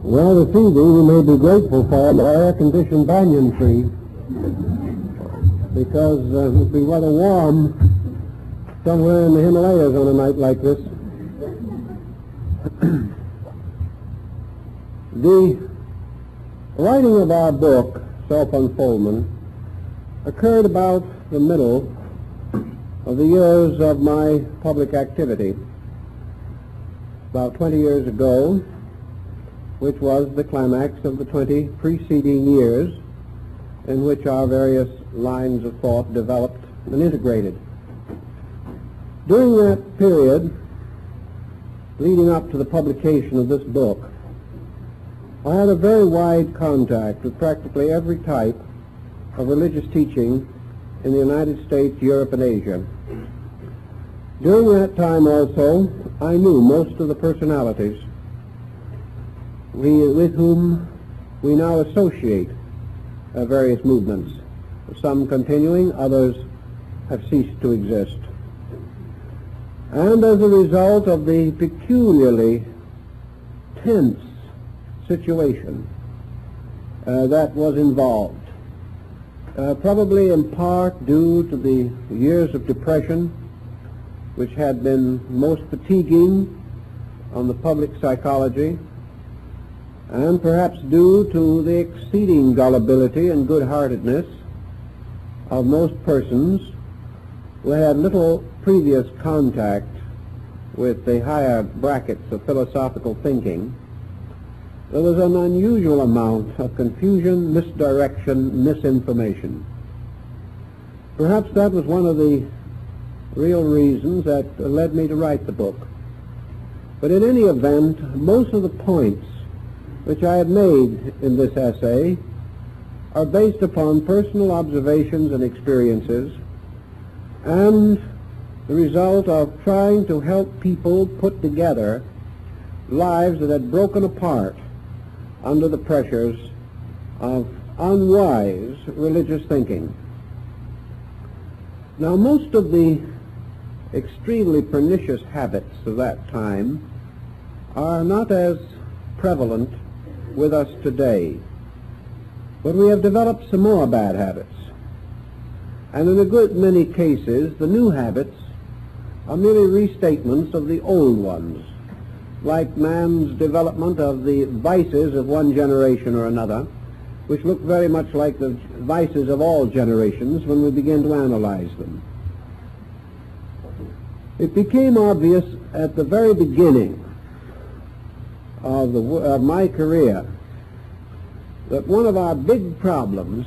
Well, this evening we may be grateful for the air-conditioned banyan tree because it would be rather warm somewhere in the Himalayas on a night like this. The writing of our book, Self-Unfoldment, occurred about the middle of the years of my public activity, about 20 years ago, which was the climax of the 20 preceding years in which our various lines of thought developed and integrated. During that period, leading up to the publication of this book, I had a very wide contact with practically every type of religious teaching in the United States, Europe, and Asia. During that time also, I knew most of the personalities with whom we now associate various movements, some continuing, others have ceased to exist. And as a result of the peculiarly tense situation that was involved, probably in part due to the years of depression, which had been most fatiguing on the public psychology, and perhaps due to the exceeding gullibility and good-heartedness of most persons who had little previous contact with the higher brackets of philosophical thinking, there was an unusual amount of confusion, misdirection, misinformation. Perhaps that was one of the real reasons that led me to write the book. But in any event, most of the points which I have made in this essay are based upon personal observations and experiences and the result of trying to help people put together lives that had broken apart under the pressures of unwise religious thinking. Now, most of the extremely pernicious habits of that time are not as prevalent with us today, but we have developed some more bad habits. And in a good many cases, the new habits are merely restatements of the old ones, like man's development of the vices of one generation or another, which look very much like the vices of all generations when we begin to analyze them. It became obvious at the very beginning of my career that one of our big problems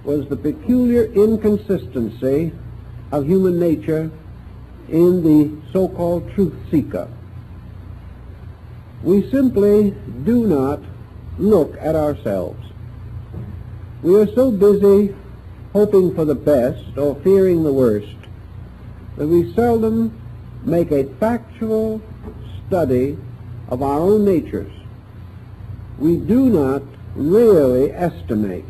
was the peculiar inconsistency of human nature in the so-called truth seeker. We simply do not look at ourselves. We are so busy hoping for the best or fearing the worst that we seldom make a factual study of our own natures. We do not really estimate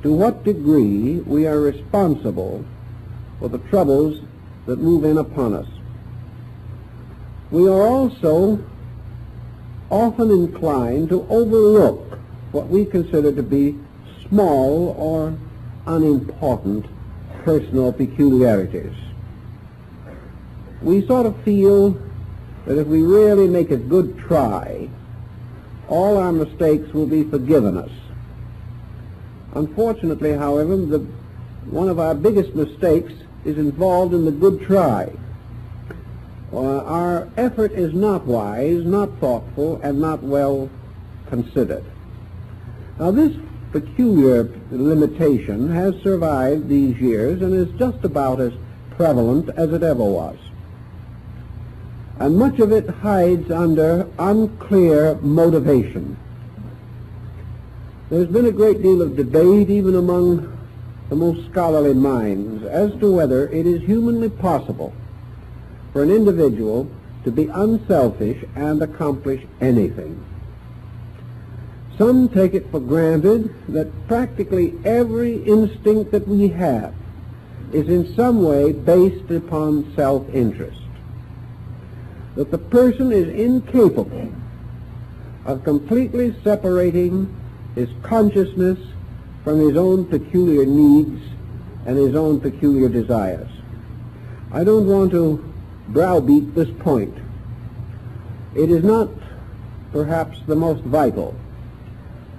to what degree we are responsible for the troubles that move in upon us. We are also often inclined to overlook what we consider to be small or unimportant personal peculiarities. We sort of feel that if we really make a good try, all our mistakes will be forgiven us. Unfortunately, however, one of our biggest mistakes is involved in the good try. Our effort is not wise, not thoughtful, and not well considered. Now, this peculiar limitation has survived these years and is just about as prevalent as it ever was. And much of it hides under unclear motivation. There's been a great deal of debate, even among the most scholarly minds, as to whether it is humanly possible for an individual to be unselfish and accomplish anything. Some take it for granted that practically every instinct that we have is in some way based upon self-interest, that the person is incapable of completely separating his consciousness from his own peculiar needs and his own peculiar desires. I don't want to browbeat this point. It is not perhaps the most vital,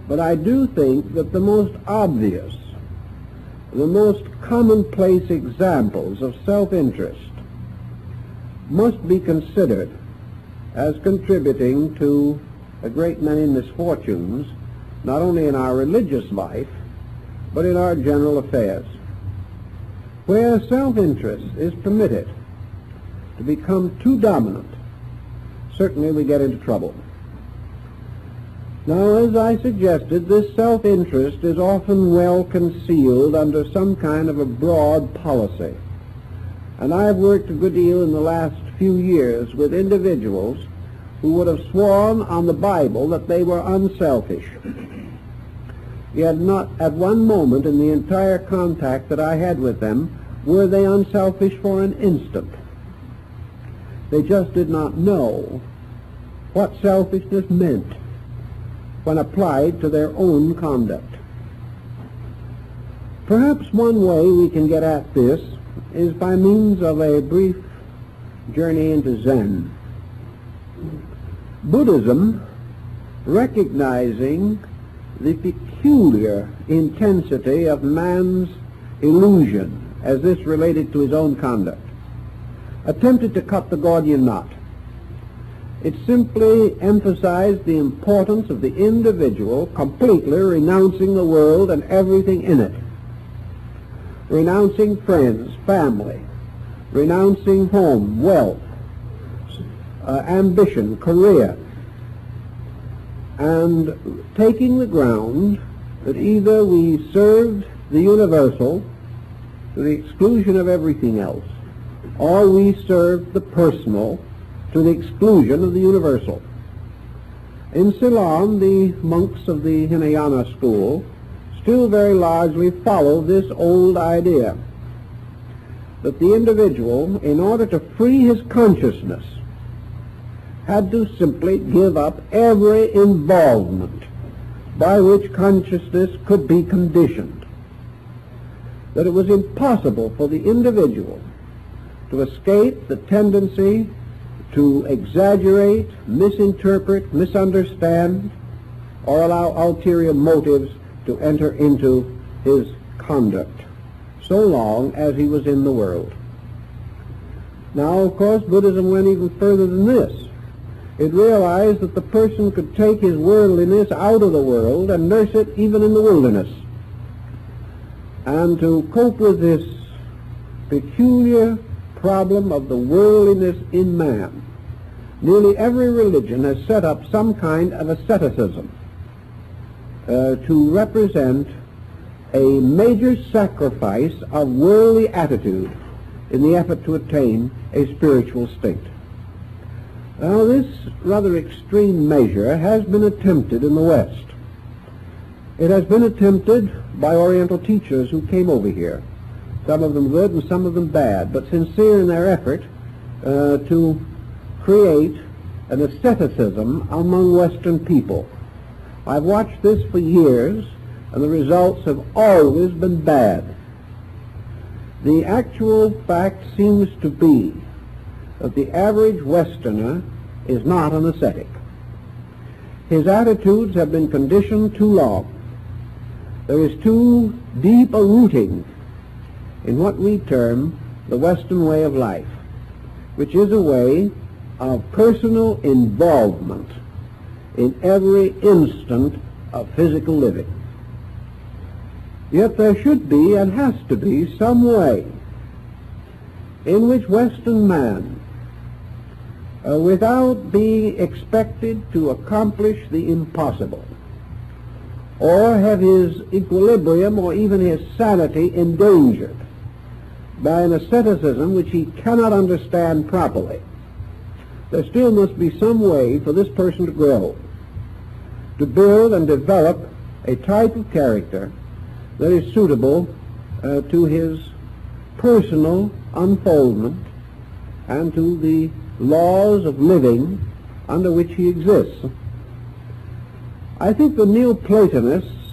but I do think that the most obvious, the most commonplace examples of self-interest must be considered as contributing to a great many misfortunes, not only in our religious life, but in our general affairs. Where self-interest is permitted to become too dominant, certainly we get into trouble. Now, as I suggested, this self-interest is often well concealed under some kind of a broad policy. And I have worked a good deal in the last few years with individuals who would have sworn on the Bible that they were unselfish. Yet not at one moment in the entire contact that I had with them were they unselfish for an instant. They just did not know what selfishness meant when applied to their own conduct. Perhaps one way we can get at this is by means of a brief journey into Zen. Buddhism, recognizing the peculiar intensity of man's illusion as this related to his own conduct, attempted to cut the Gordian knot. It simply emphasized the importance of the individual completely renouncing the world and everything in it, renouncing friends, family, renouncing home, wealth, ambition, career, and taking the ground that either we served the universal to the exclusion of everything else, or we served the personal to the exclusion of the universal. In Ceylon, the monks of the Hinayana school still very largely follow this old idea that the individual, in order to free his consciousness, had to simply give up every involvement by which consciousness could be conditioned. That it was impossible for the individual to escape the tendency to exaggerate, misinterpret, misunderstand, or allow ulterior motives to enter into his conduct, so long as he was in the world. Now, of course, Buddhism went even further than this. It realized that the person could take his worldliness out of the world and nurse it even in the wilderness. And to cope with this peculiar problem of the worldliness in man, nearly every religion has set up some kind of asceticism to represent a major sacrifice of worldly attitude in the effort to attain a spiritual state. Now, this rather extreme measure has been attempted in the West. It has been attempted by Oriental teachers who came over here, some of them good and some of them bad, but sincere in their effort to create an asceticism among Western people. I've watched this for years, and the results have always been bad. The actual fact seems to be that the average Westerner is not an ascetic. His attitudes have been conditioned too long. There is too deep a rooting in what we term the Western way of life, which is a way of personal involvement in every instant of physical living. Yet there should be and has to be some way in which Western man, without being expected to accomplish the impossible, or have his equilibrium or even his sanity endangered by an asceticism which he cannot understand properly, there still must be some way for this person to grow, to build and develop a type of character that is suitable to his personal unfoldment and to the laws of living under which he exists. I think the Neoplatonists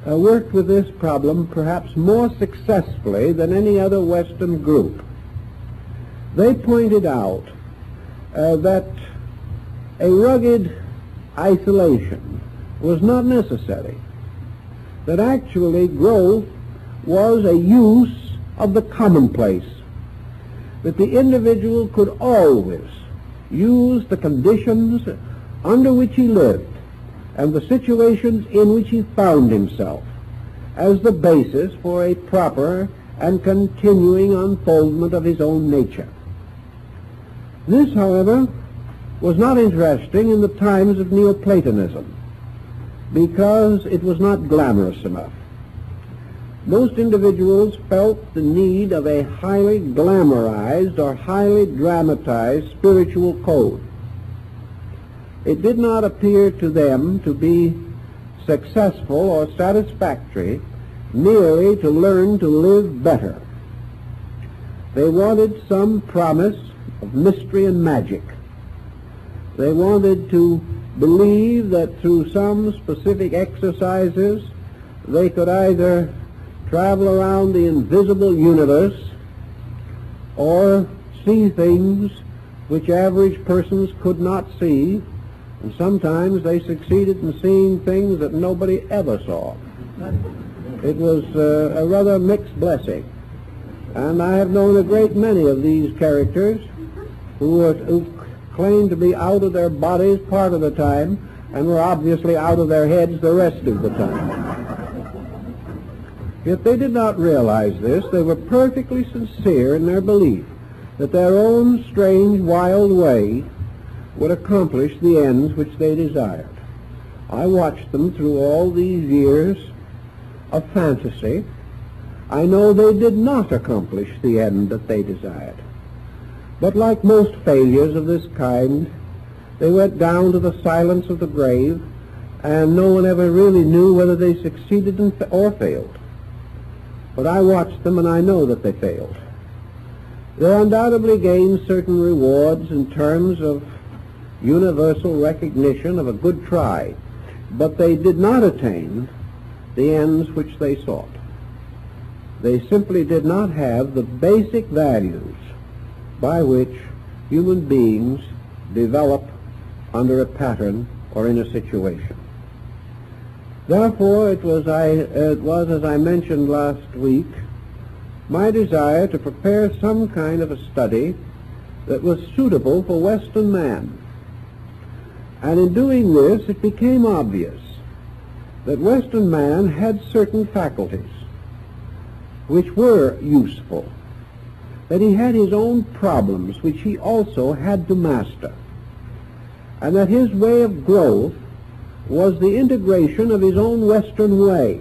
worked with this problem perhaps more successfully than any other Western group. They pointed out that a rugged isolation was not necessary, that actually growth was a use of the commonplace, that the individual could always use the conditions under which he lived and the situations in which he found himself as the basis for a proper and continuing unfoldment of his own nature. This, however, was not interesting in the times of Neoplatonism because it was not glamorous enough. Most individuals felt the need of a highly glamorized or highly dramatized spiritual code. It did not appear to them to be successful or satisfactory merely to learn to live better. They wanted some promise of mystery and magic. They wanted to believe that through some specific exercises they could either travel around the invisible universe or see things which average persons could not see, and sometimes they succeeded in seeing things that nobody ever saw. It was a rather mixed blessing, and I have known a great many of these characters who claimed to be out of their bodies part of the time and were obviously out of their heads the rest of the time. Yet they did not realize this. They were perfectly sincere in their belief that their own strange, wild way would accomplish the ends which they desired. I watched them through all these years of fantasy. I know they did not accomplish the end that they desired. But like most failures of this kind, they went down to the silence of the grave, and no one ever really knew whether they succeeded or failed. But I watched them, and I know that they failed. They undoubtedly gained certain rewards in terms of universal recognition of a good try, but they did not attain the ends which they sought. They simply did not have the basic values by which human beings develop under a pattern or in a situation. Therefore, it was, as I mentioned last week, my desire to prepare some kind of a study that was suitable for Western man. And in doing this, it became obvious that Western man had certain faculties which were useful, that he had his own problems which he also had to master, and that his way of growth was the integration of his own Western way,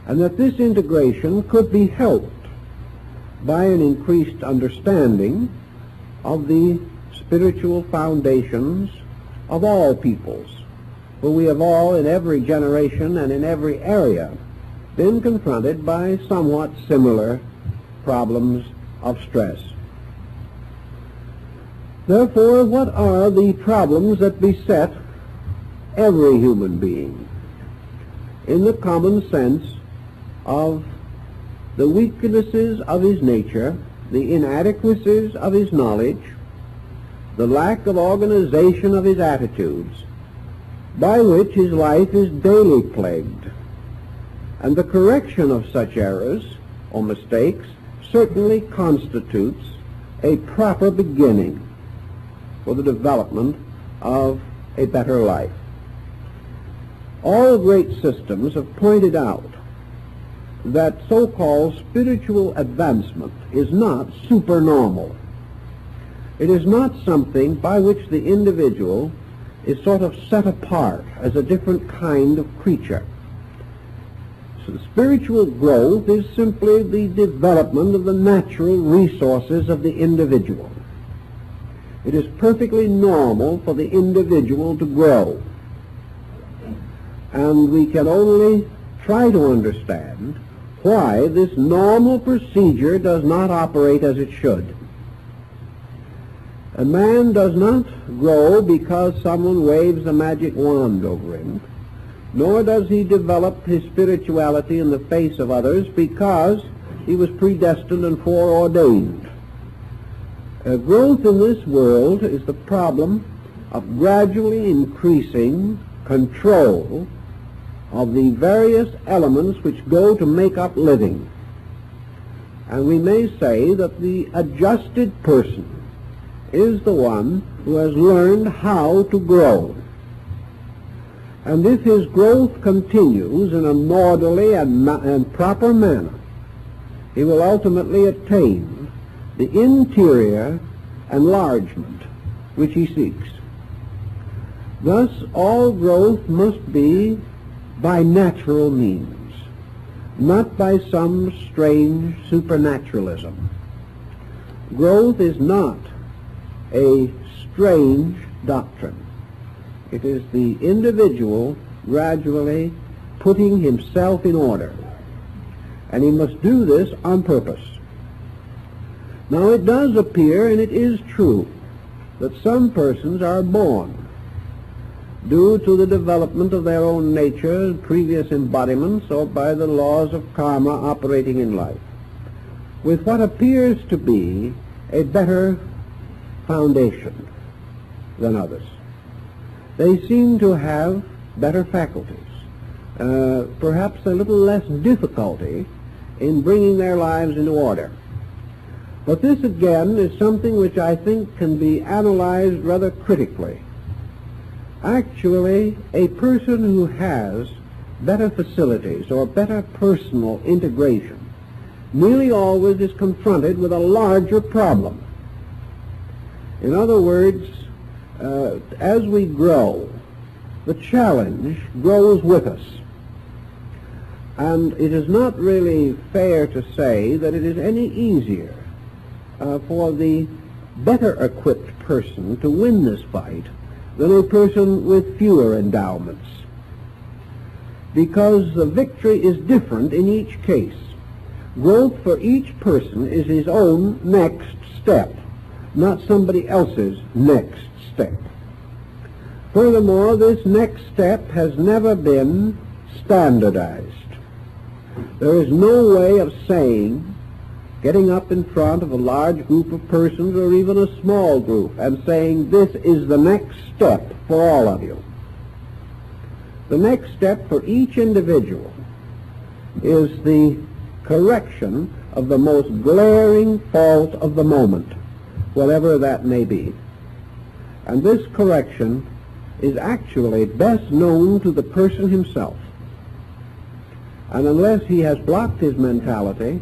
and that this integration could be helped by an increased understanding of the spiritual foundations of all peoples, for we have all in every generation and in every area been confronted by somewhat similar problems of stress. Therefore, what are the problems that beset every human being in the common sense of the weaknesses of his nature, the inadequacies of his knowledge, the lack of organization of his attitudes, by which his life is daily plagued, and the correction of such errors or mistakes certainly constitutes a proper beginning for the development of a better life. All great systems have pointed out that so-called spiritual advancement is not supernormal. It is not something by which the individual is sort of set apart as a different kind of creature. So spiritual growth is simply the development of the natural resources of the individual. It is perfectly normal for the individual to grow. And we can only try to understand why this normal procedure does not operate as it should. A man does not grow because someone waves a magic wand over him, nor does he develop his spirituality in the face of others because he was predestined and foreordained. Growth in this world is the problem of gradually increasing control of the various elements which go to make up living. And we may say that the adjusted person is the one who has learned how to grow. And if his growth continues in an orderly and proper manner, he will ultimately attain the interior enlargement which he seeks. Thus, all growth must be by natural means, not by some strange supernaturalism. Growth is not a strange doctrine. It is the individual gradually putting himself in order, and he must do this on purpose. Now, it does appear, and it is true, that some persons are born, due to the development of their own nature, previous embodiments, or by the laws of karma operating in life, with what appears to be a better foundation than others. They seem to have better faculties, perhaps a little less difficulty in bringing their lives into order. But this again is something which I think can be analyzed rather critically. Actually, a person who has better facilities or better personal integration nearly always is confronted with a larger problem. In other words, as we grow, the challenge grows with us. And it is not really fair to say that it is any easier for the better equipped person to win this fight than a person with fewer endowments, because the victory is different in each case. Growth for each person is his own next step, not somebody else's next step. Furthermore, this next step has never been standardized. There is no way of saying, getting up in front of a large group of persons or even a small group and saying, this is the next step for all of you. The next step for each individual is the correction of the most glaring fault of the moment, whatever that may be. And this correction is actually best known to the person himself. And unless he has blocked his mentality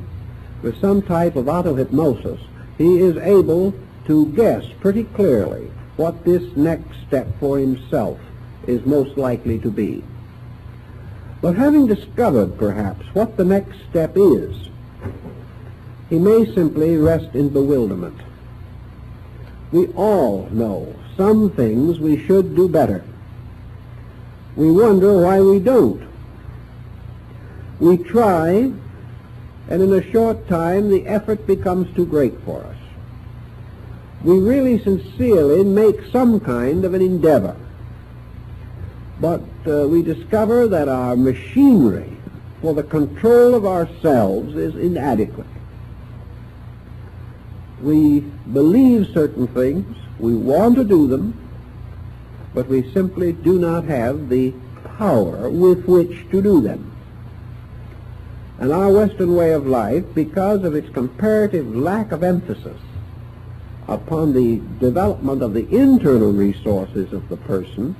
with some type of auto-hypnosis, he is able to guess pretty clearly what this next step for himself is most likely to be. But having discovered, perhaps, what the next step is, he may simply rest in bewilderment. We all know some things we should do better. We wonder why we don't. We try, and in a short time the effort becomes too great for us. We really sincerely make some kind of an endeavor, but we discover that our machinery for the control of ourselves is inadequate. We believe certain things, we want to do them, but we simply do not have the power with which to do them. And our Western way of life, because of its comparative lack of emphasis upon the development of the internal resources of the person,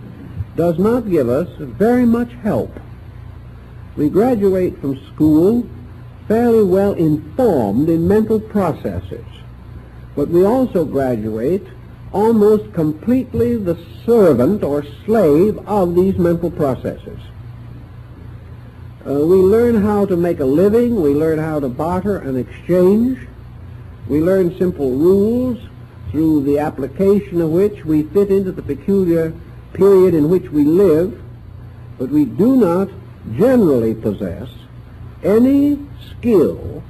does not give us very much help. We graduate from school fairly well informed in mental processes, but we also graduate almost completely the servant or slave of these mental processes. We learn how to make a living, we learn how to barter and exchange, we learn simple rules through the application of which we fit into the peculiar period in which we live, but we do not generally possess any skill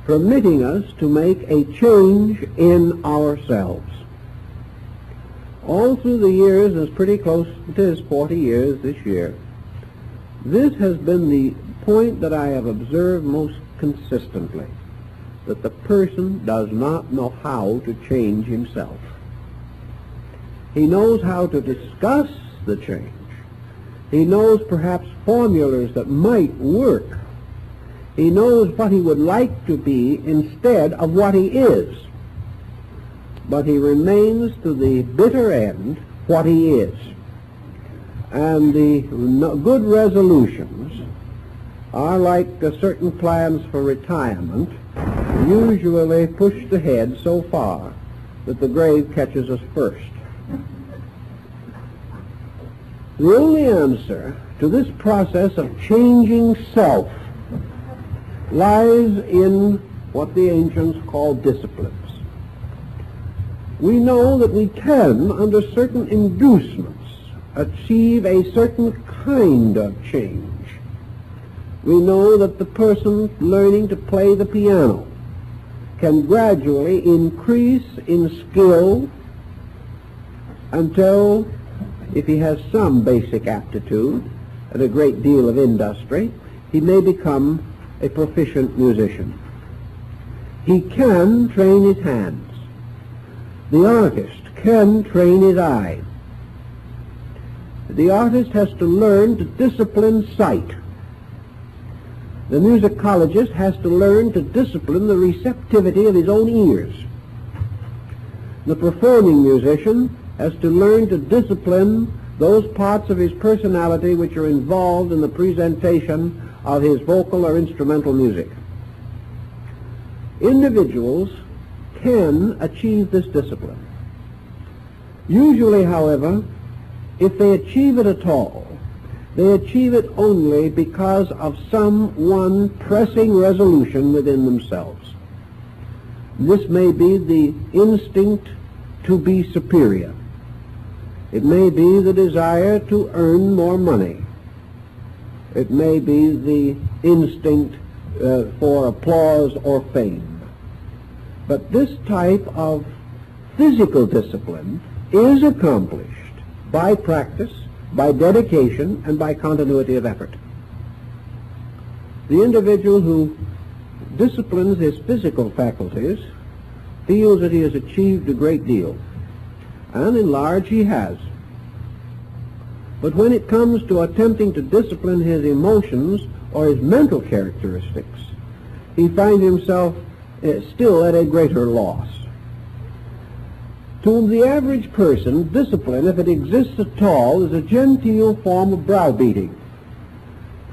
permitting us to make a change in ourselves. All through the years, it's pretty close, it is 40 years this year, this has been the point that I have observed most consistently, that the person does not know how to change himself. He knows how to discuss the change. He knows perhaps formulas that might work. He knows what he would like to be instead of what he is. But he remains to the bitter end what he is. And the good resolutions are like certain plans for retirement, usually pushed ahead so far that the grave catches us first. The only answer to this process of changing self lies in what the ancients called disciplines. We know that we can, under certain inducements, achieve a certain kind of change. We know that the person learning to play the piano can gradually increase in skill until, if he has some basic aptitude and a great deal of industry, he may become a proficient musician. He can train his hands. The artist can train his eye. The artist has to learn to discipline sight. The musicologist has to learn to discipline the receptivity of his own ears. The performing musician has to learn to discipline those parts of his personality which are involved in the presentation of his vocal or instrumental music. Individuals can achieve this discipline. Usually, however, if they achieve it at all, they achieve it only because of some one pressing resolution within themselves. This may be the instinct to be superior. It may be the desire to earn more money. It may be the instinct for applause or fame. But this type of physical discipline is accomplished by practice, by dedication, and by continuity of effort. The individual who disciplines his physical faculties feels that he has achieved a great deal, and in large he has. But when it comes to attempting to discipline his emotions or his mental characteristics, he finds himself still at a greater loss. To the average person, discipline, if it exists at all, is a genteel form of browbeating.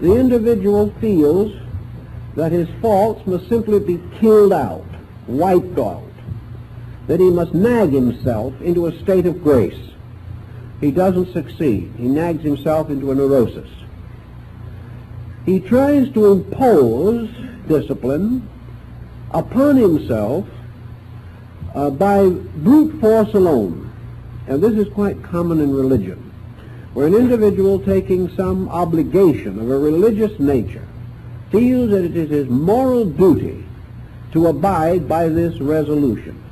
The individual feels that his faults must simply be killed out, wiped out, that he must nag himself into a state of grace. He doesn't succeed. He nags himself into a neurosis. He tries to impose discipline upon himself by brute force alone. And this is quite common in religion, where an individual taking some obligation of a religious nature feels that it is his moral duty to abide by this resolution.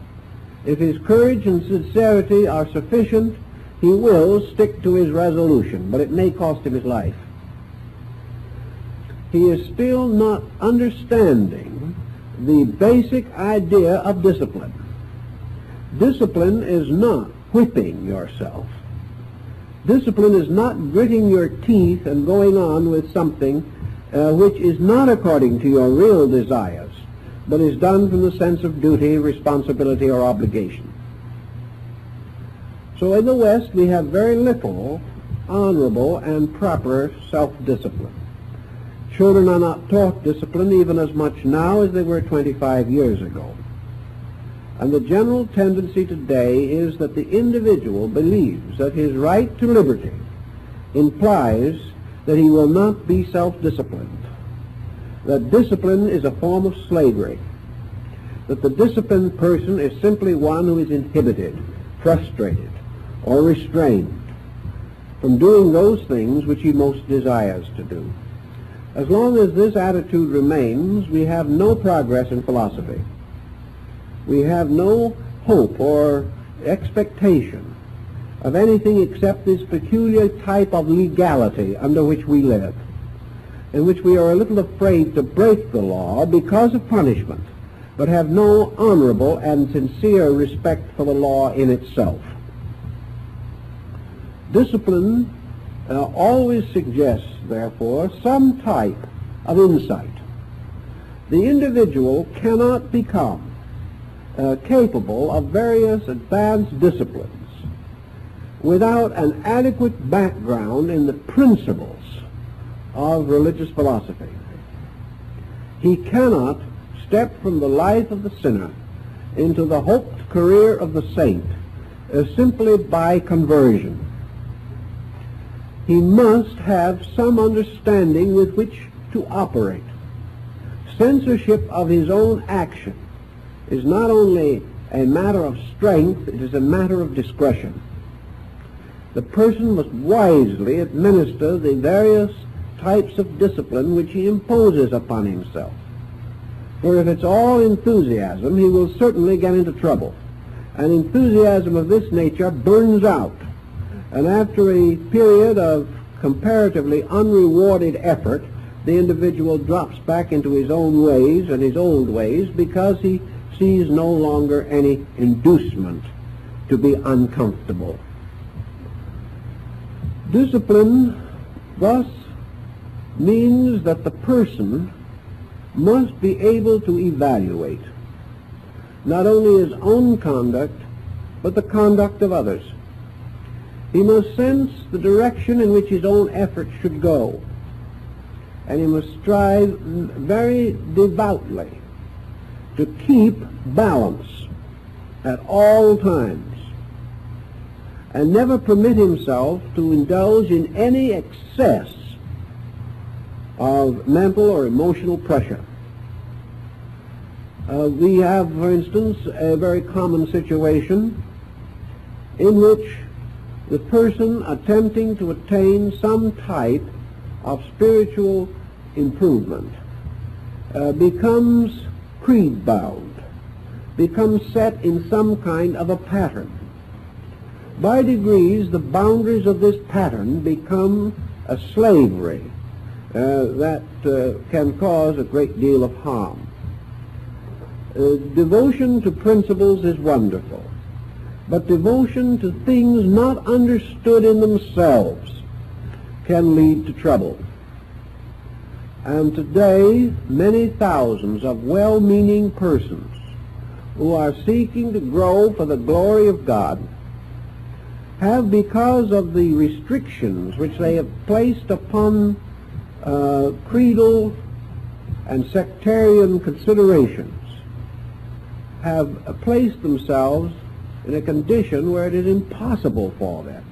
If his courage and sincerity are sufficient, he will stick to his resolution, but it may cost him his life. He is still not understanding the basic idea of discipline. Discipline is not whipping yourself. Discipline is not gritting your teeth and going on with something which is not according to your real desires, but is done from the sense of duty, responsibility, or obligation. So in the West we have very little honorable and proper self-discipline. Children are not taught discipline even as much now as they were 25 years ago. And the general tendency today is that the individual believes that his right to liberty implies that he will not be self-disciplined, that discipline is a form of slavery, that the disciplined person is simply one who is inhibited, frustrated, or restrained from doing those things which he most desires to do. As long as this attitude remains, we have no progress in philosophy. We have no hope or expectation of anything except this peculiar type of legality under which we live, in which we are a little afraid to break the law because of punishment, but have no honorable and sincere respect for the law in itself. Discipline always suggests, therefore, some type of insight. The individual cannot become capable of various advanced disciplines without an adequate background in the principles of religious philosophy. He cannot step from the life of the sinner into the hoped career of the saint simply by conversion. He must have some understanding with which to operate. Censorship of his own action is not only a matter of strength, it is a matter of discretion. The person must wisely administer the various types of discipline which he imposes upon himself. For if it's all enthusiasm, he will certainly get into trouble. And enthusiasm of this nature burns out. And after a period of comparatively unrewarded effort, the individual drops back into his own ways and his old ways because he sees no longer any inducement to be uncomfortable. Discipline thus means that the person must be able to evaluate not only his own conduct, but the conduct of others. He must sense the direction in which his own efforts should go, and he must strive very devoutly to keep balance at all times, and never permit himself to indulge in any excess of mental or emotional pressure. We have, for instance, a very common situation in which the person attempting to attain some type of spiritual improvement becomes creed-bound, becomes set in some kind of a pattern. By degrees, the boundaries of this pattern become a slavery that can cause a great deal of harm. Devotion to principles is wonderful, but devotion to things not understood in themselves can lead to trouble. And today, many thousands of well-meaning persons who are seeking to grow for the glory of God have, because of the restrictions which they have placed upon creedal and sectarian considerations, have placed themselves in a condition where it is impossible for them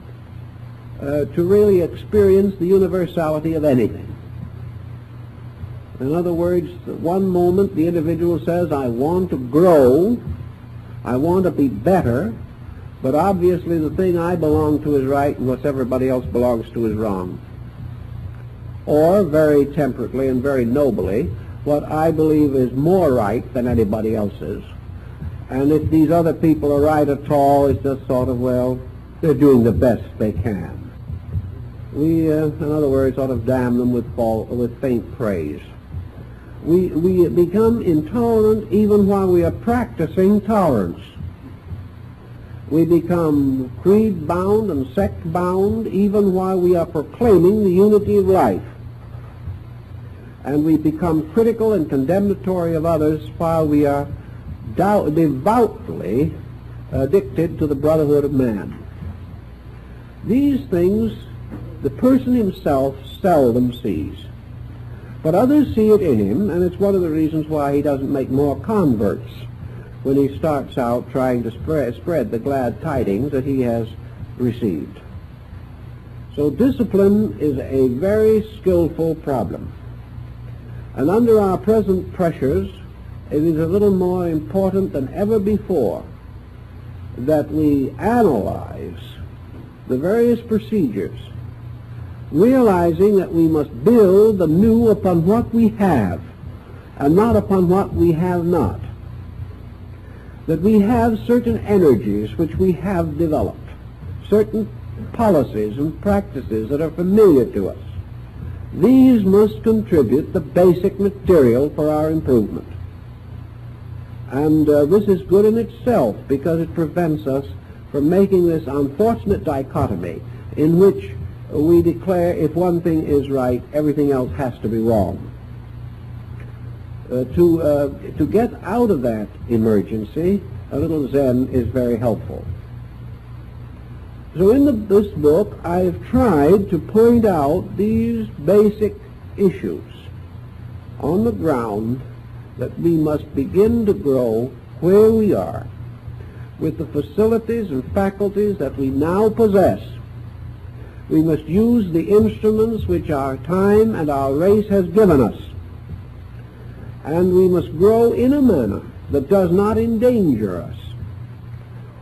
to really experience the universality of anything. In other words, one moment the individual says, I want to grow, I want to be better, but obviously the thing I belong to is right and what everybody else belongs to is wrong. Or, very temperately and very nobly, what I believe is more right than anybody else's. And if these other people are right at all, it's just sort of, well, they're doing the best they can. We, in other words, ought to damn them with faint praise. We become intolerant even while we are practicing tolerance. We become creed-bound and sect-bound even while we are proclaiming the unity of life. And we become critical and condemnatory of others while we are devoutly addicted to the brotherhood of man. These things the person himself seldom sees, but others see it in him, and it's one of the reasons why he doesn't make more converts when he starts out trying to spread the glad tidings that he has received. So discipline is a very skillful problem, and under our present pressures it is a little more important than ever before that we analyze the various procedures, realizing that we must build anew upon what we have and not upon what we have not. That we have certain energies which we have developed, certain policies and practices that are familiar to us. These must contribute the basic material for our improvement. And this is good in itself because it prevents us from making this unfortunate dichotomy in which we declare if one thing is right, everything else has to be wrong. To get out of that emergency, a little Zen is very helpful. So in this book, I've tried to point out these basic issues on the ground that we must begin to grow where we are with the facilities and faculties that we now possess. We must use the instruments which our time and our race has given us. And we must grow in a manner that does not endanger us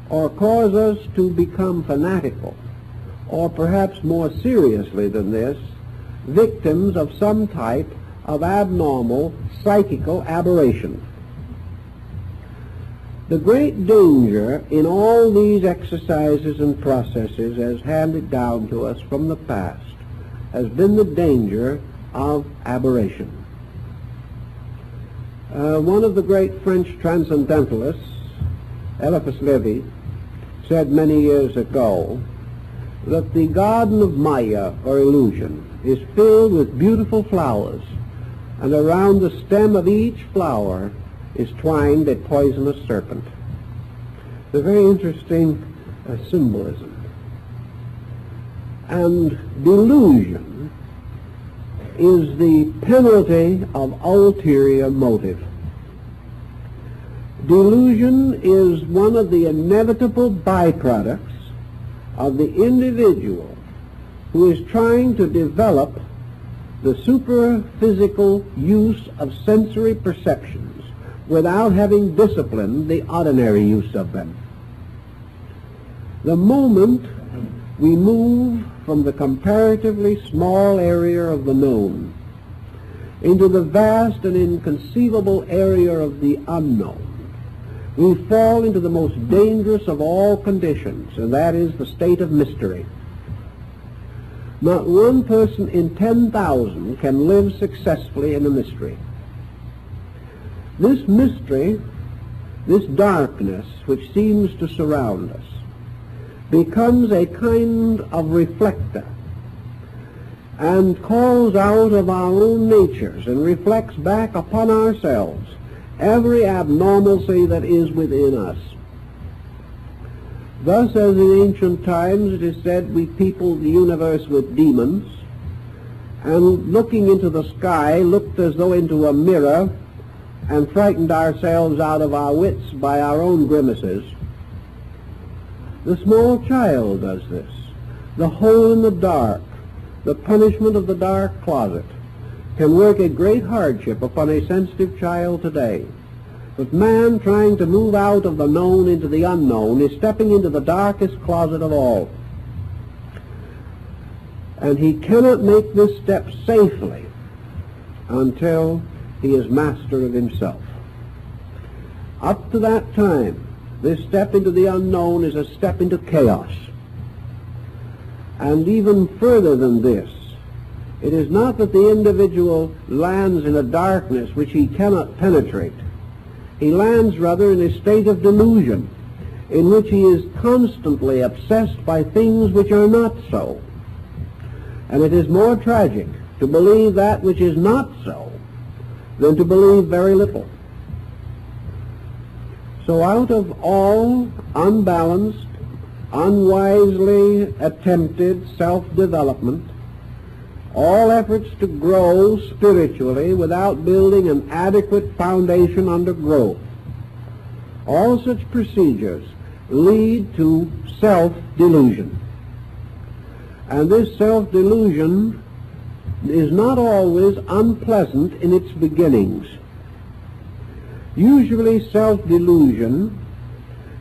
or cause us to become fanatical, or perhaps more seriously than this, victims of some type of abnormal psychical aberration. The great danger in all these exercises and processes as handed down to us from the past has been the danger of aberration. One of the great French transcendentalists, Eliphas Lévy, said many years ago that the garden of Maya, or illusion, is filled with beautiful flowers, and around the stem of each flower is twined a poisonous serpent. It's a very interesting symbolism. And delusion is the penalty of ulterior motive. Delusion is one of the inevitable byproducts of the individual who is trying to develop the superphysical use of sensory perceptions without having disciplined the ordinary use of them. The moment we move from the comparatively small area of the known into the vast and inconceivable area of the unknown, we fall into the most dangerous of all conditions, and that is the state of mystery. Not one person in 10,000 can live successfully in a mystery. This mystery, this darkness which seems to surround us, becomes a kind of reflector and calls out of our own natures and reflects back upon ourselves every abnormalcy that is within us. Thus, as in ancient times it is said, we peopled the universe with demons, and looking into the sky looked as though into a mirror and frightened ourselves out of our wits by our own grimaces. The small child does this. The hole in the dark, the punishment of the dark closet, can work a great hardship upon a sensitive child today. But man trying to move out of the known into the unknown is stepping into the darkest closet of all. And he cannot make this step safely until he is master of himself. Up to that time, this step into the unknown is a step into chaos. And even further than this, it is not that the individual lands in a darkness which he cannot penetrate. He lands rather in a state of delusion, in which he is constantly obsessed by things which are not so. And it is more tragic to believe that which is not so than to believe very little. So out of all unbalanced, unwisely attempted self-development, all efforts to grow spiritually without building an adequate foundation under growth, all such procedures lead to self-delusion. And this self-delusion is not always unpleasant in its beginnings. Usually self-delusion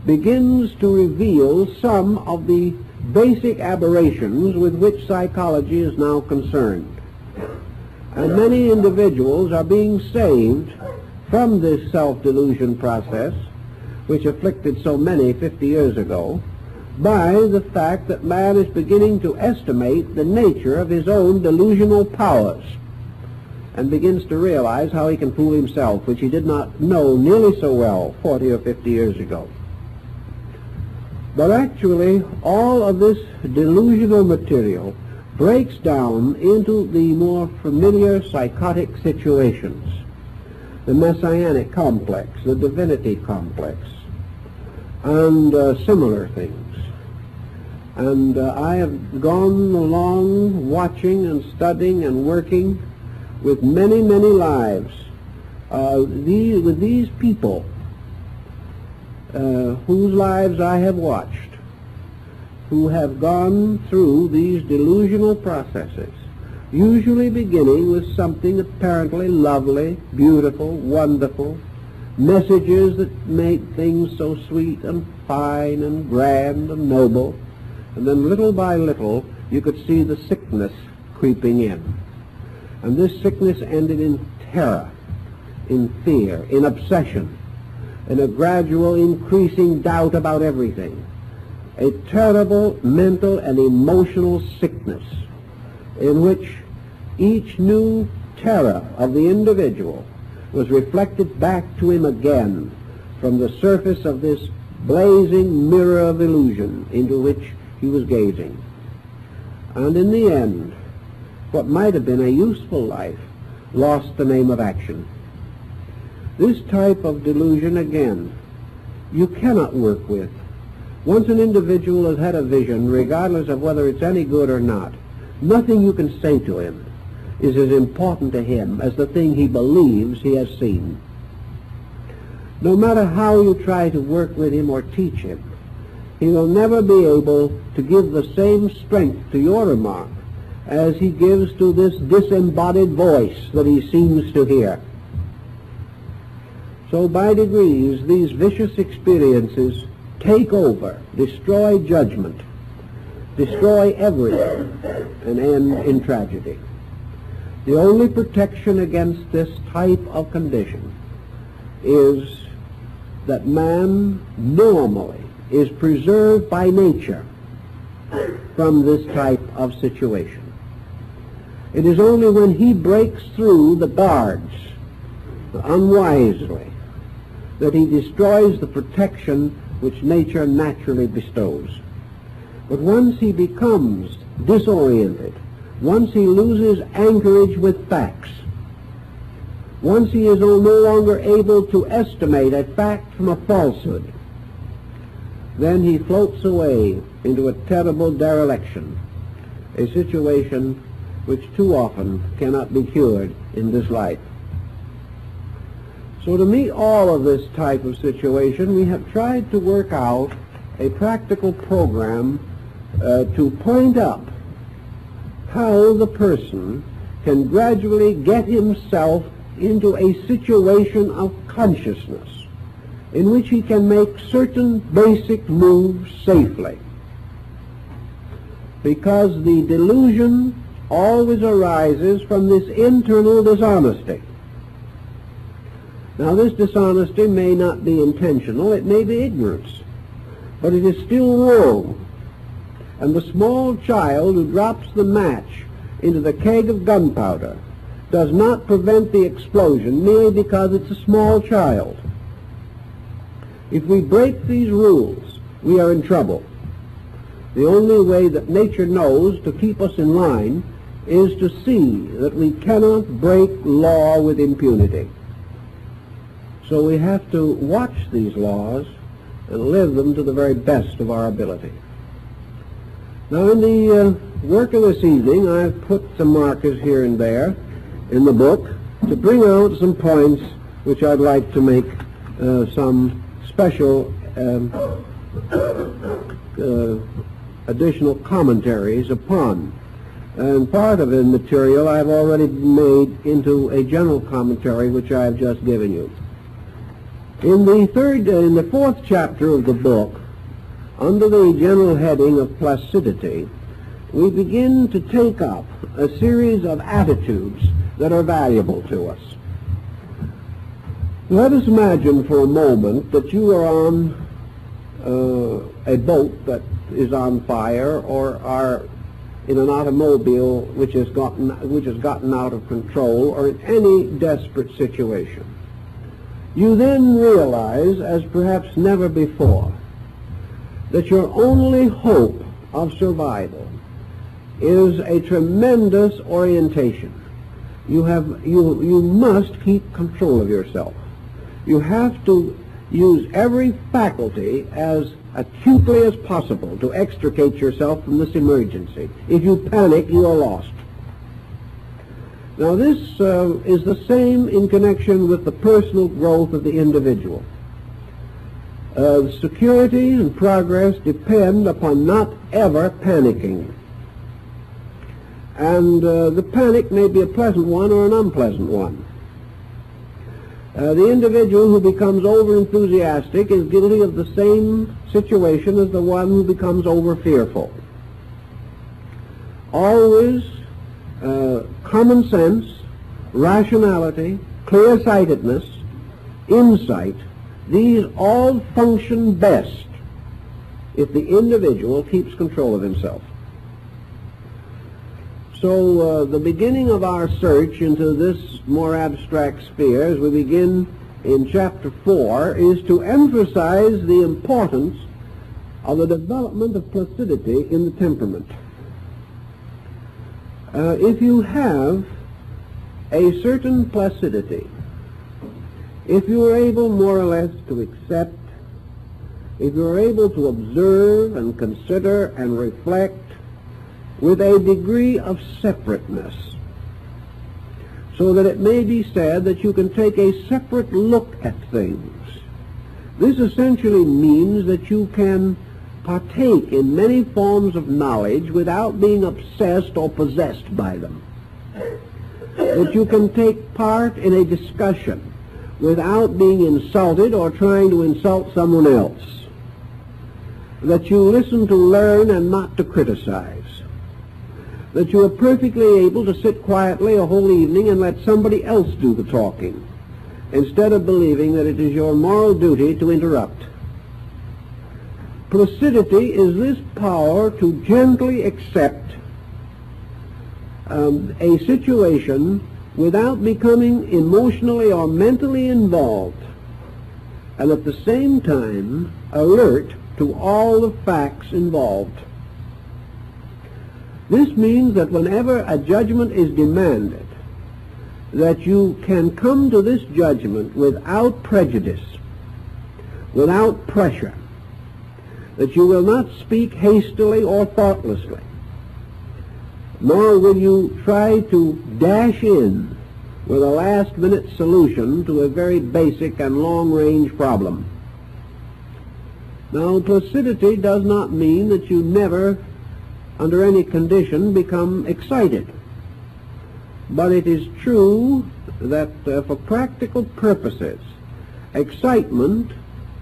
begins to reveal some of the basic aberrations with which psychology is now concerned. And many individuals are being saved from this self-delusion process, which afflicted so many 50 years ago, by the fact that man is beginning to estimate the nature of his own delusional powers and begins to realize how he can fool himself, which he did not know nearly so well 40 or 50 years ago. But actually, all of this delusional material breaks down into the more familiar psychotic situations, the messianic complex, the divinity complex, and similar things. And I have gone along watching and studying and working with many, many lives with these people whose lives I have watched, who have gone through these delusional processes, usually beginning with something apparently lovely, beautiful, wonderful, messages that make things so sweet and fine and grand and noble, and then little by little you could see the sickness creeping in. And this sickness ended in terror, in fear, in obsession, in a gradual increasing doubt about everything, a terrible mental and emotional sickness in which each new terror of the individual was reflected back to him again from the surface of this blazing mirror of illusion into which he was gazing. And in the end, what might have been a useful life lost the name of action. This type of delusion, again, you cannot work with. Once an individual has had a vision, regardless of whether it's any good or not, nothing you can say to him is as important to him as the thing he believes he has seen. No matter how you try to work with him or teach him, he will never be able to give the same strength to your remark as he gives to this disembodied voice that he seems to hear. So by degrees, these vicious experiences take over, destroy judgment, destroy everything, and end in tragedy. The only protection against this type of condition is that man normally is preserved by nature from this type of situation. It is only when he breaks through the guards unwisely that he destroys the protection which nature naturally bestows. But once he becomes disoriented, once he loses anchorage with facts, once he is no longer able to estimate a fact from a falsehood, then he floats away into a terrible dereliction, a situation which too often cannot be cured in this life. So to meet all of this type of situation, we have tried to work out a practical program to point up how the person can gradually get himself into a situation of consciousness in which he can make certain basic moves safely. Because the delusion always arises from this internal dishonesty. Now, this dishonesty may not be intentional, it may be ignorance, but it is still wrong. And the small child who drops the match into the keg of gunpowder does not prevent the explosion merely because it's a small child. If we break these rules, we are in trouble. The only way that nature knows to keep us in line is to see that we cannot break law with impunity. So we have to watch these laws and live them to the very best of our ability. Now, in the work of this evening, I've put some markers here and there in the book to bring out some points which I'd like to make some special additional commentaries upon. And part of the material I've already made into a general commentary which I've just given you. In the fourth chapter of the book, under the general heading of placidity, we begin to take up a series of attitudes that are valuable to us. Let us imagine for a moment that you are on a boat that is on fire, or are in an automobile which has gotten out of control, or in any desperate situation. You then realize, as perhaps never before, that your only hope of survival is a tremendous orientation. You must keep control of yourself. You have to use every faculty as acutely as possible to extricate yourself from this emergency. If you panic, you are lost. Now this is the same in connection with the personal growth of the individual. Security and progress depend upon not ever panicking. And the panic may be a pleasant one or an unpleasant one. The individual who becomes over-enthusiastic is guilty of the same situation as the one who becomes over-fearful. Always common sense, rationality, clear-sightedness, insight, these all function best if the individual keeps control of himself. So the beginning of our search into this more abstract sphere, as we begin in Chapter 4, is to emphasize the importance of the development of placidity in the temperament. If you have a certain placidity, if you are able more or less to accept, if you are able to observe and consider and reflect with a degree of separateness, so that it may be said that you can take a separate look at things. This essentially means that you can partake in many forms of knowledge without being obsessed or possessed by them. That you can take part in a discussion without being insulted or trying to insult someone else. That you listen to learn and not to criticize. That you are perfectly able to sit quietly a whole evening and let somebody else do the talking, instead of believing that it is your moral duty to interrupt. Placidity is this power to gently accept a situation without becoming emotionally or mentally involved, and at the same time alert to all the facts involved. This means that whenever a judgment is demanded, that you can come to this judgment without prejudice, without pressure, that you will not speak hastily or thoughtlessly, nor will you try to dash in with a last-minute solution to a very basic and long-range problem. Now, placidity does not mean that you never, under any condition, become excited. But it is true that for practical purposes, excitement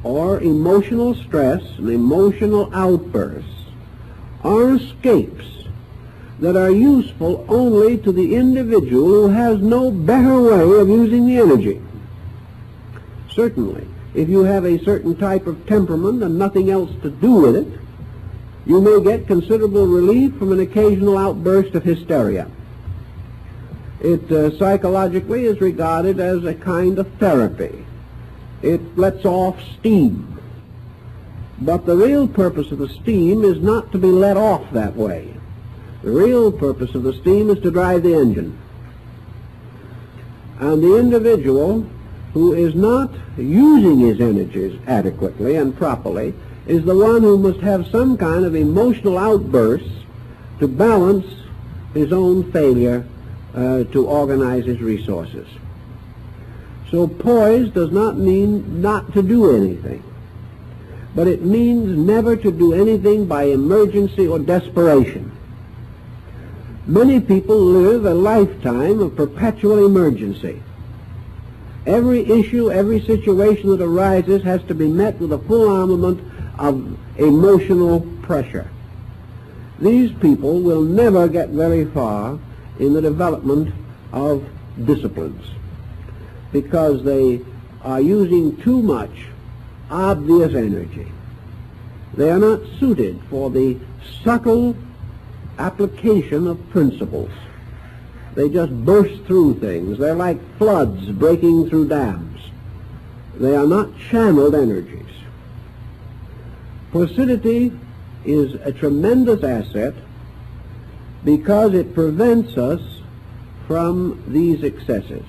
or emotional stress and emotional outbursts are escapes that are useful only to the individual who has no better way of using the energy. Certainly, if you have a certain type of temperament and nothing else to do with it, you may get considerable relief from an occasional outburst of hysteria. It psychologically is regarded as a kind of therapy. It lets off steam. But the real purpose of the steam is not to be let off that way. The real purpose of the steam is to drive the engine. And the individual who is not using his energies adequately and properly is the one who must have some kind of emotional outbursts to balance his own failure to organize his resources. So poise does not mean not to do anything, but it means never to do anything by emergency or desperation. Many people live a lifetime of perpetual emergency. Every issue, every situation that arises has to be met with a full armament of emotional pressure. These people will never get very far in the development of disciplines because they are using too much obvious energy. They are not suited for the subtle application of principles. They just burst through things. They're like floods breaking through dams. They are not channeled energies. Placidity is a tremendous asset because it prevents us from these excesses.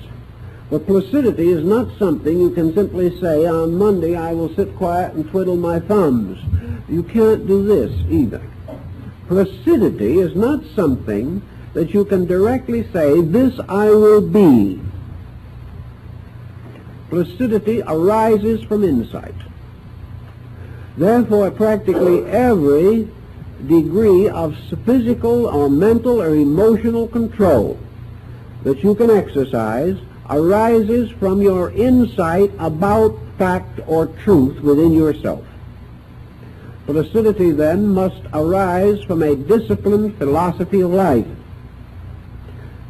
But placidity is not something you can simply say, on Monday I will sit quiet and twiddle my thumbs. You can't do this either. Placidity is not something that you can directly say, this I will be. Placidity arises from insight. Therefore, practically every degree of physical or mental or emotional control that you can exercise arises from your insight about fact or truth within yourself. Placidity, then, must arise from a disciplined philosophy of life.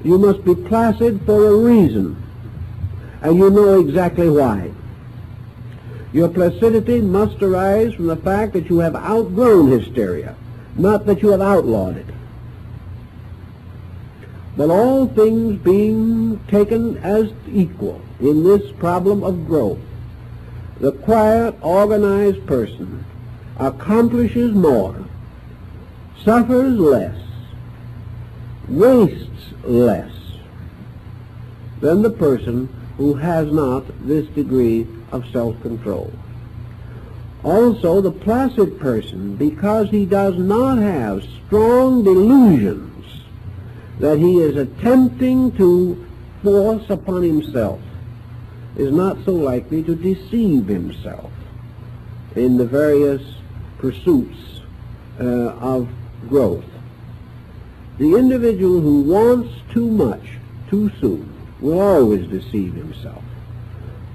You must be placid for a reason, and you know exactly why. Your placidity must arise from the fact that you have outgrown hysteria, not that you have outlawed it. But all things being taken as equal in this problem of growth, the quiet, organized person accomplishes more, suffers less, wastes less than the person who has not this degree of self-control. Also, the placid person, because he does not have strong delusions that he is attempting to force upon himself, is not so likely to deceive himself in the various pursuits of growth. The individual who wants too much too soon will always deceive himself.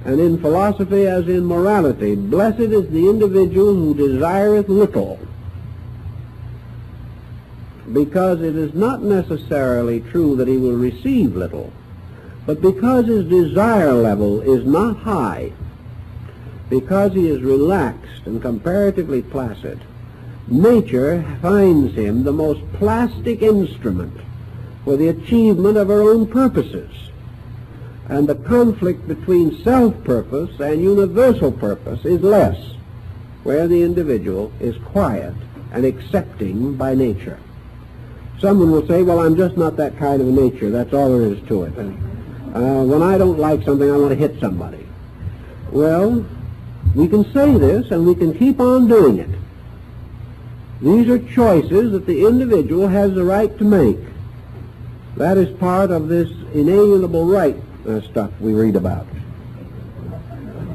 And in philosophy as in morality, blessed is the individual who desireth little, because it is not necessarily true that he will receive little, but because his desire level is not high, because he is relaxed and comparatively placid, nature finds him the most plastic instrument for the achievement of her own purposes. And the conflict between self-purpose and universal purpose is less, where the individual is quiet and accepting by nature. Someone will say, well, I'm just not that kind of a nature. That's all there is to it. And when I don't like something, I want to hit somebody. Well, we can say this and we can keep on doing it. These are choices that the individual has the right to make. That is part of this inalienable right stuff we read about.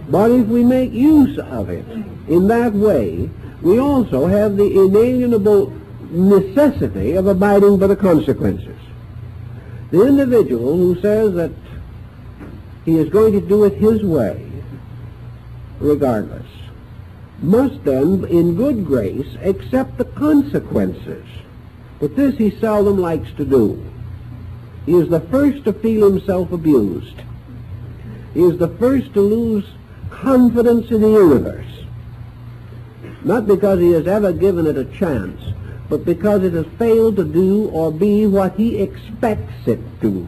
But if we make use of it in that way, we also have the inalienable necessity of abiding by the consequences. The individual who says that he is going to do it his way, regardless, must then, in good grace, accept the consequences. But this he seldom likes to do. He is the first to feel himself abused. He is the first to lose confidence in the universe. Not because he has ever given it a chance, but because it has failed to do or be what he expects it to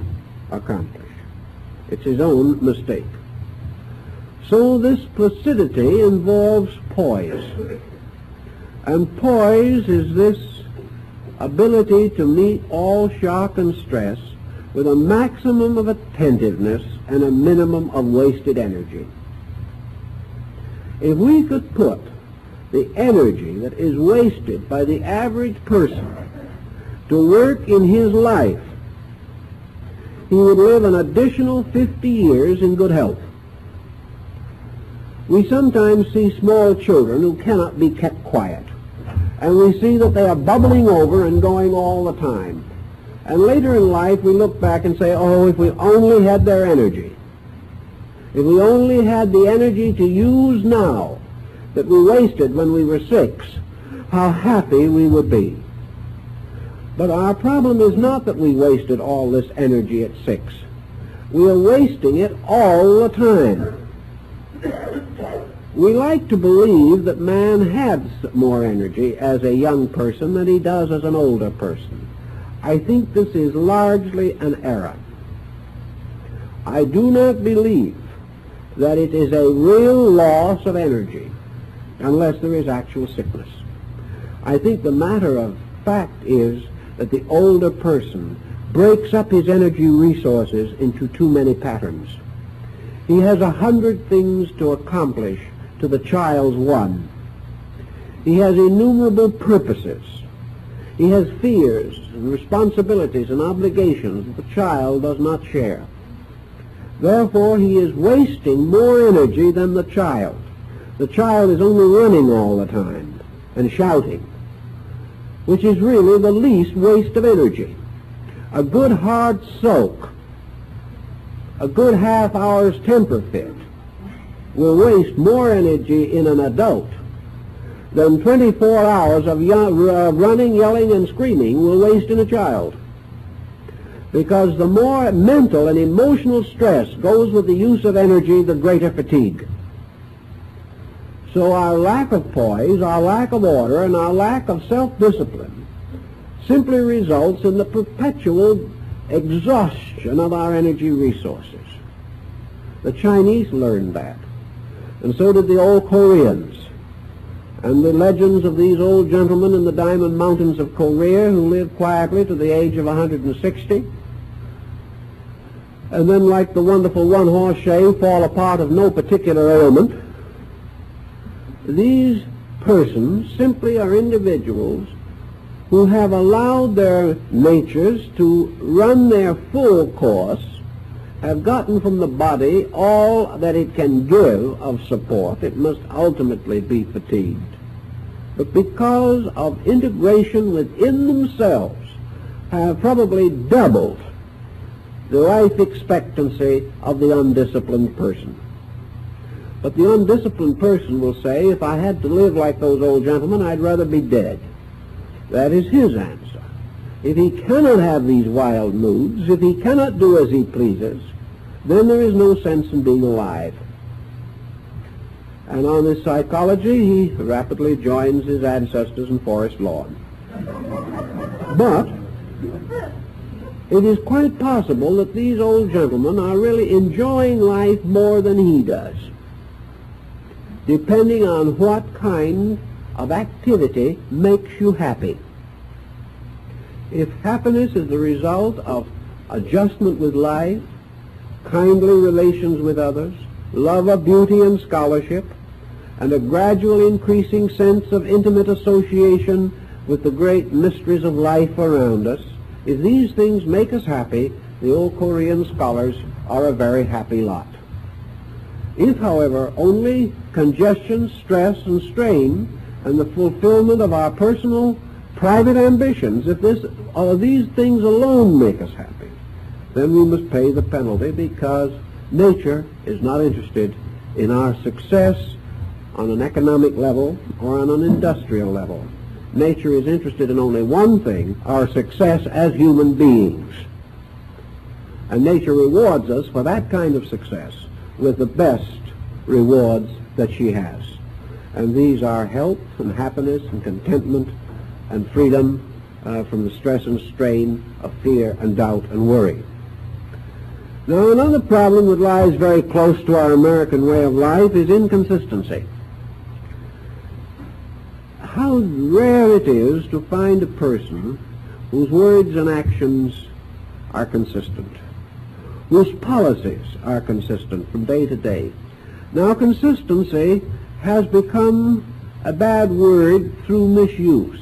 accomplish. It's his own mistake. So this placidity involves poise. And poise is this ability to meet all shock and stress with a maximum of attentiveness and a minimum of wasted energy. If we could put the energy that is wasted by the average person to work in his life, he would live an additional 50 years in good health. We sometimes see small children who cannot be kept quiet, and we see that they are bubbling over and going all the time. And later in life we look back and say, oh, if we only had their energy, if we only had the energy to use now that we wasted when we were 6, how happy we would be. But our problem is not that we wasted all this energy at 6. We are wasting it all the time. We like to believe that man has more energy as a young person than he does as an older person. I think this is largely an error. I do not believe that it is a real loss of energy unless there is actual sickness. I think the matter of fact is that the older person breaks up his energy resources into too many patterns. He has 100 things to accomplish to the child's one. He has innumerable purposes. He has fears and responsibilities and obligations that the child does not share. Therefore, he is wasting more energy than the child. The child is only running all the time and shouting, which is really the least waste of energy. A good hard soak, a good half-hour's temper fit, will waste more energy in an adult than 24 hours of running, yelling, and screaming will waste in a child. Because the more mental and emotional stress goes with the use of energy, the greater fatigue. So our lack of poise, our lack of order, and our lack of self-discipline simply results in the perpetual exhaustion of our energy resources. The Chinese learned that, and so did the old Koreans. And the legends of these old gentlemen in the Diamond Mountains of Korea who lived quietly to the age of 160, and then, like the wonderful one-horse shave, fall apart of no particular ailment. These persons simply are individuals who have allowed their natures to run their full course, have gotten from the body all that it can give of support. It must ultimately be fatigued. But because of integration within themselves, have probably doubled the life expectancy of the undisciplined person. But the undisciplined person will say, if I had to live like those old gentlemen, I'd rather be dead. That is his answer. If he cannot have these wild moods, if he cannot do as he pleases, then there is no sense in being alive. And on this psychology, he rapidly joins his ancestors in Forest Lawn. But it is quite possible that these old gentlemen are really enjoying life more than he does, depending on what kind of activity makes you happy. If happiness is the result of adjustment with life, kindly relations with others, love of beauty and scholarship, and a gradual increasing sense of intimate association with the great mysteries of life around us, if these things make us happy, the old Korean scholars are a very happy lot. If, however, only congestion, stress, and strain, and the fulfillment of our personal, private ambitions, if these things alone make us happy, then we must pay the penalty, because nature is not interested in our success on an economic level or on an industrial level. Nature is interested in only one thing, our success as human beings. And nature rewards us for that kind of success with the best rewards that she has. And these are health and happiness and contentment and freedom from the stress and strain of fear and doubt and worry. Now, another problem that lies very close to our American way of life is inconsistency. How rare it is to find a person whose words and actions are consistent, whose policies are consistent from day to day. Now, consistency has become a bad word through misuse.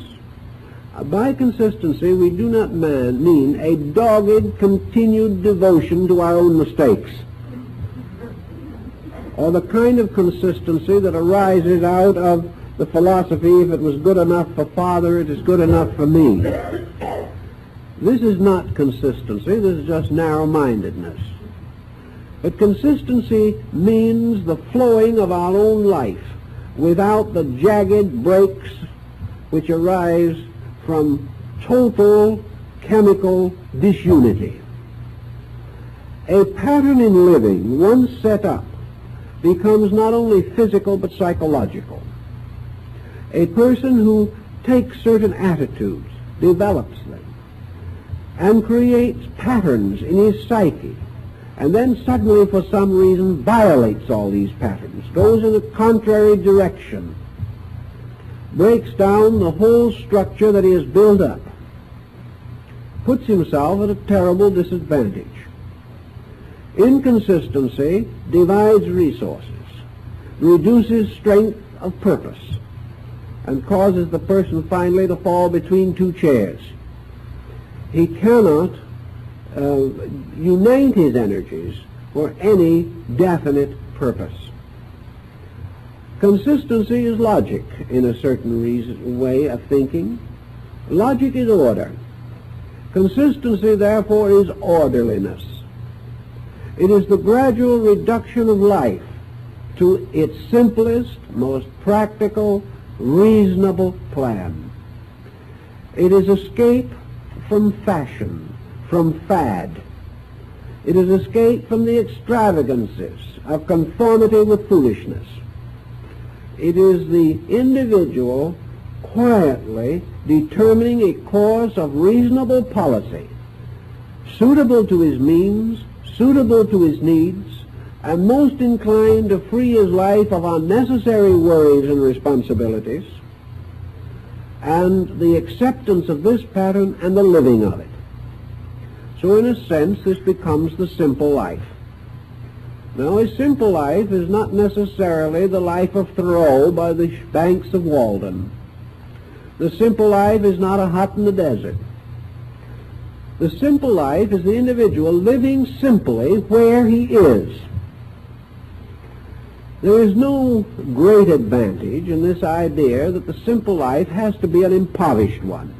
By consistency, we do not mean a dogged, continued devotion to our own mistakes, or the kind of consistency that arises out of the philosophy, if it was good enough for Father, it is good enough for me. This is not consistency, this is just narrow-mindedness. But consistency means the flowing of our own life without the jagged breaks which arise from total chemical disunity. A pattern in living, once set up, becomes not only physical but psychological. A person who takes certain attitudes, develops them, and creates patterns in his psyche, and then suddenly for some reason violates all these patterns, goes in a contrary direction, breaks down the whole structure that he has built up, puts himself at a terrible disadvantage. Inconsistency divides resources, reduces strength of purpose, and causes the person finally to fall between two chairs. He cannot unite his energies for any definite purpose. Consistency is logic in a certain way of thinking. Logic is order. Consistency, therefore, is orderliness. It is the gradual reduction of life to its simplest, most practical, reasonable plan. It is escape from fashion, from fad. It is escape from the extravagances of conformity with foolishness. It is the individual quietly determining a course of reasonable policy, suitable to his means, suitable to his needs, and most inclined to free his life of unnecessary worries and responsibilities, and the acceptance of this pattern and the living of it. So in a sense, this becomes the simple life. Now, a simple life is not necessarily the life of Thoreau by the banks of Walden. The simple life is not a hut in the desert. The simple life is the individual living simply where he is. There is no great advantage in this idea that the simple life has to be an impoverished one.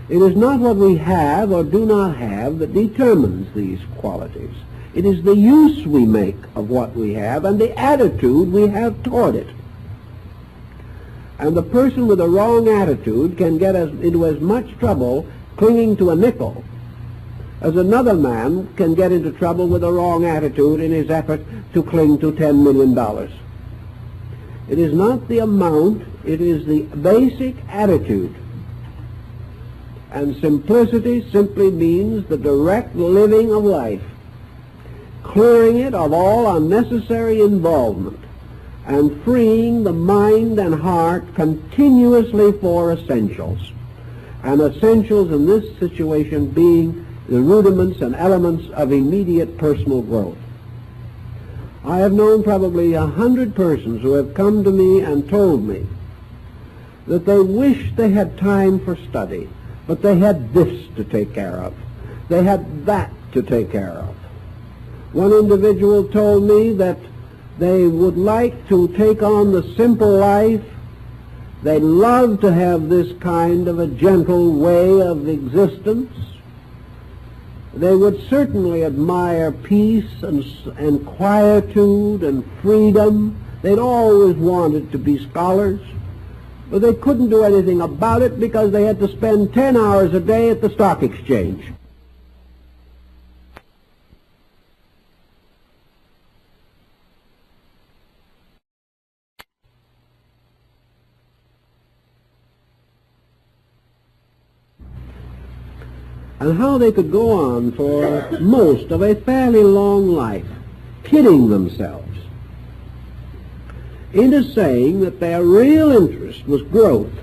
It is not what we have or do not have that determines these qualities. It is the use we make of what we have and the attitude we have toward it. And the person with a wrong attitude can get into as much trouble clinging to a nickel as another man can get into trouble with a wrong attitude in his effort to cling to $10 million. It is not the amount, it is the basic attitude. And simplicity simply means the direct living of life, clearing it of all unnecessary involvement, and freeing the mind and heart continuously for essentials. And essentials in this situation being the rudiments and elements of immediate personal growth. I have known probably 100 persons who have come to me and told me that they wish they had time for study, but they had this to take care of. They had that to take care of. One individual told me that they would like to take on the simple life. They'd love to have this kind of a gentle way of existence. They would certainly admire peace and quietude and freedom. They'd always wanted to be scholars, but they couldn't do anything about it because they had to spend 10 hours a day at the stock exchange. And how they could go on for most of a fairly long life, kidding themselves into saying that their real interest was growth,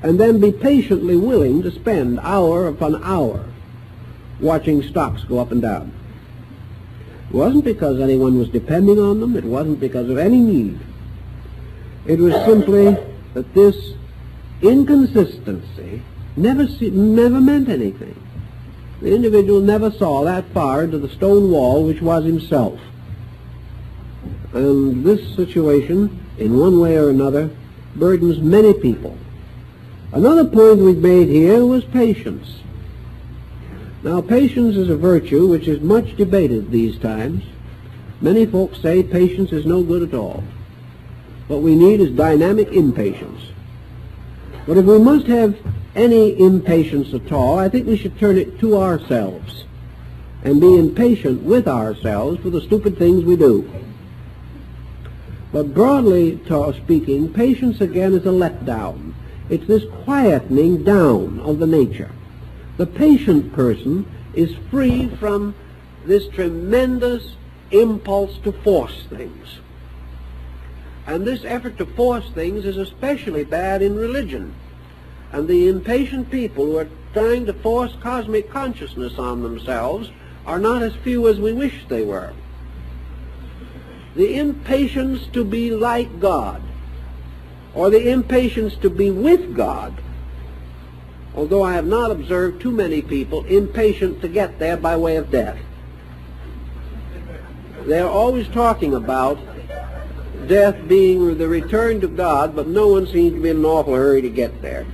and then be patiently willing to spend hour upon hour watching stocks go up and down. It wasn't because anyone was depending on them. It wasn't because of any need. It was simply that this inconsistency never meant anything. The individual never saw that far into the stone wall which was himself. And this situation, in one way or another, burdens many people. Another point we've made here was patience. Now, patience is a virtue which is much debated these times. Many folks say patience is no good at all. What we need is dynamic impatience. But if we must have any impatience at all, I think we should turn it to ourselves and be impatient with ourselves for the stupid things we do. But broadly speaking, patience again is a letdown. It's this quietening down of the nature. The patient person is free from this tremendous impulse to force things. And this effort to force things is especially bad in religion. And the impatient people who are trying to force cosmic consciousness on themselves are not as few as we wish they were. The impatience to be like God, or the impatience to be with God, although I have not observed too many people impatient to get there by way of death. They're always talking about death being the return to God, but no one seems to be in an awful hurry to get there.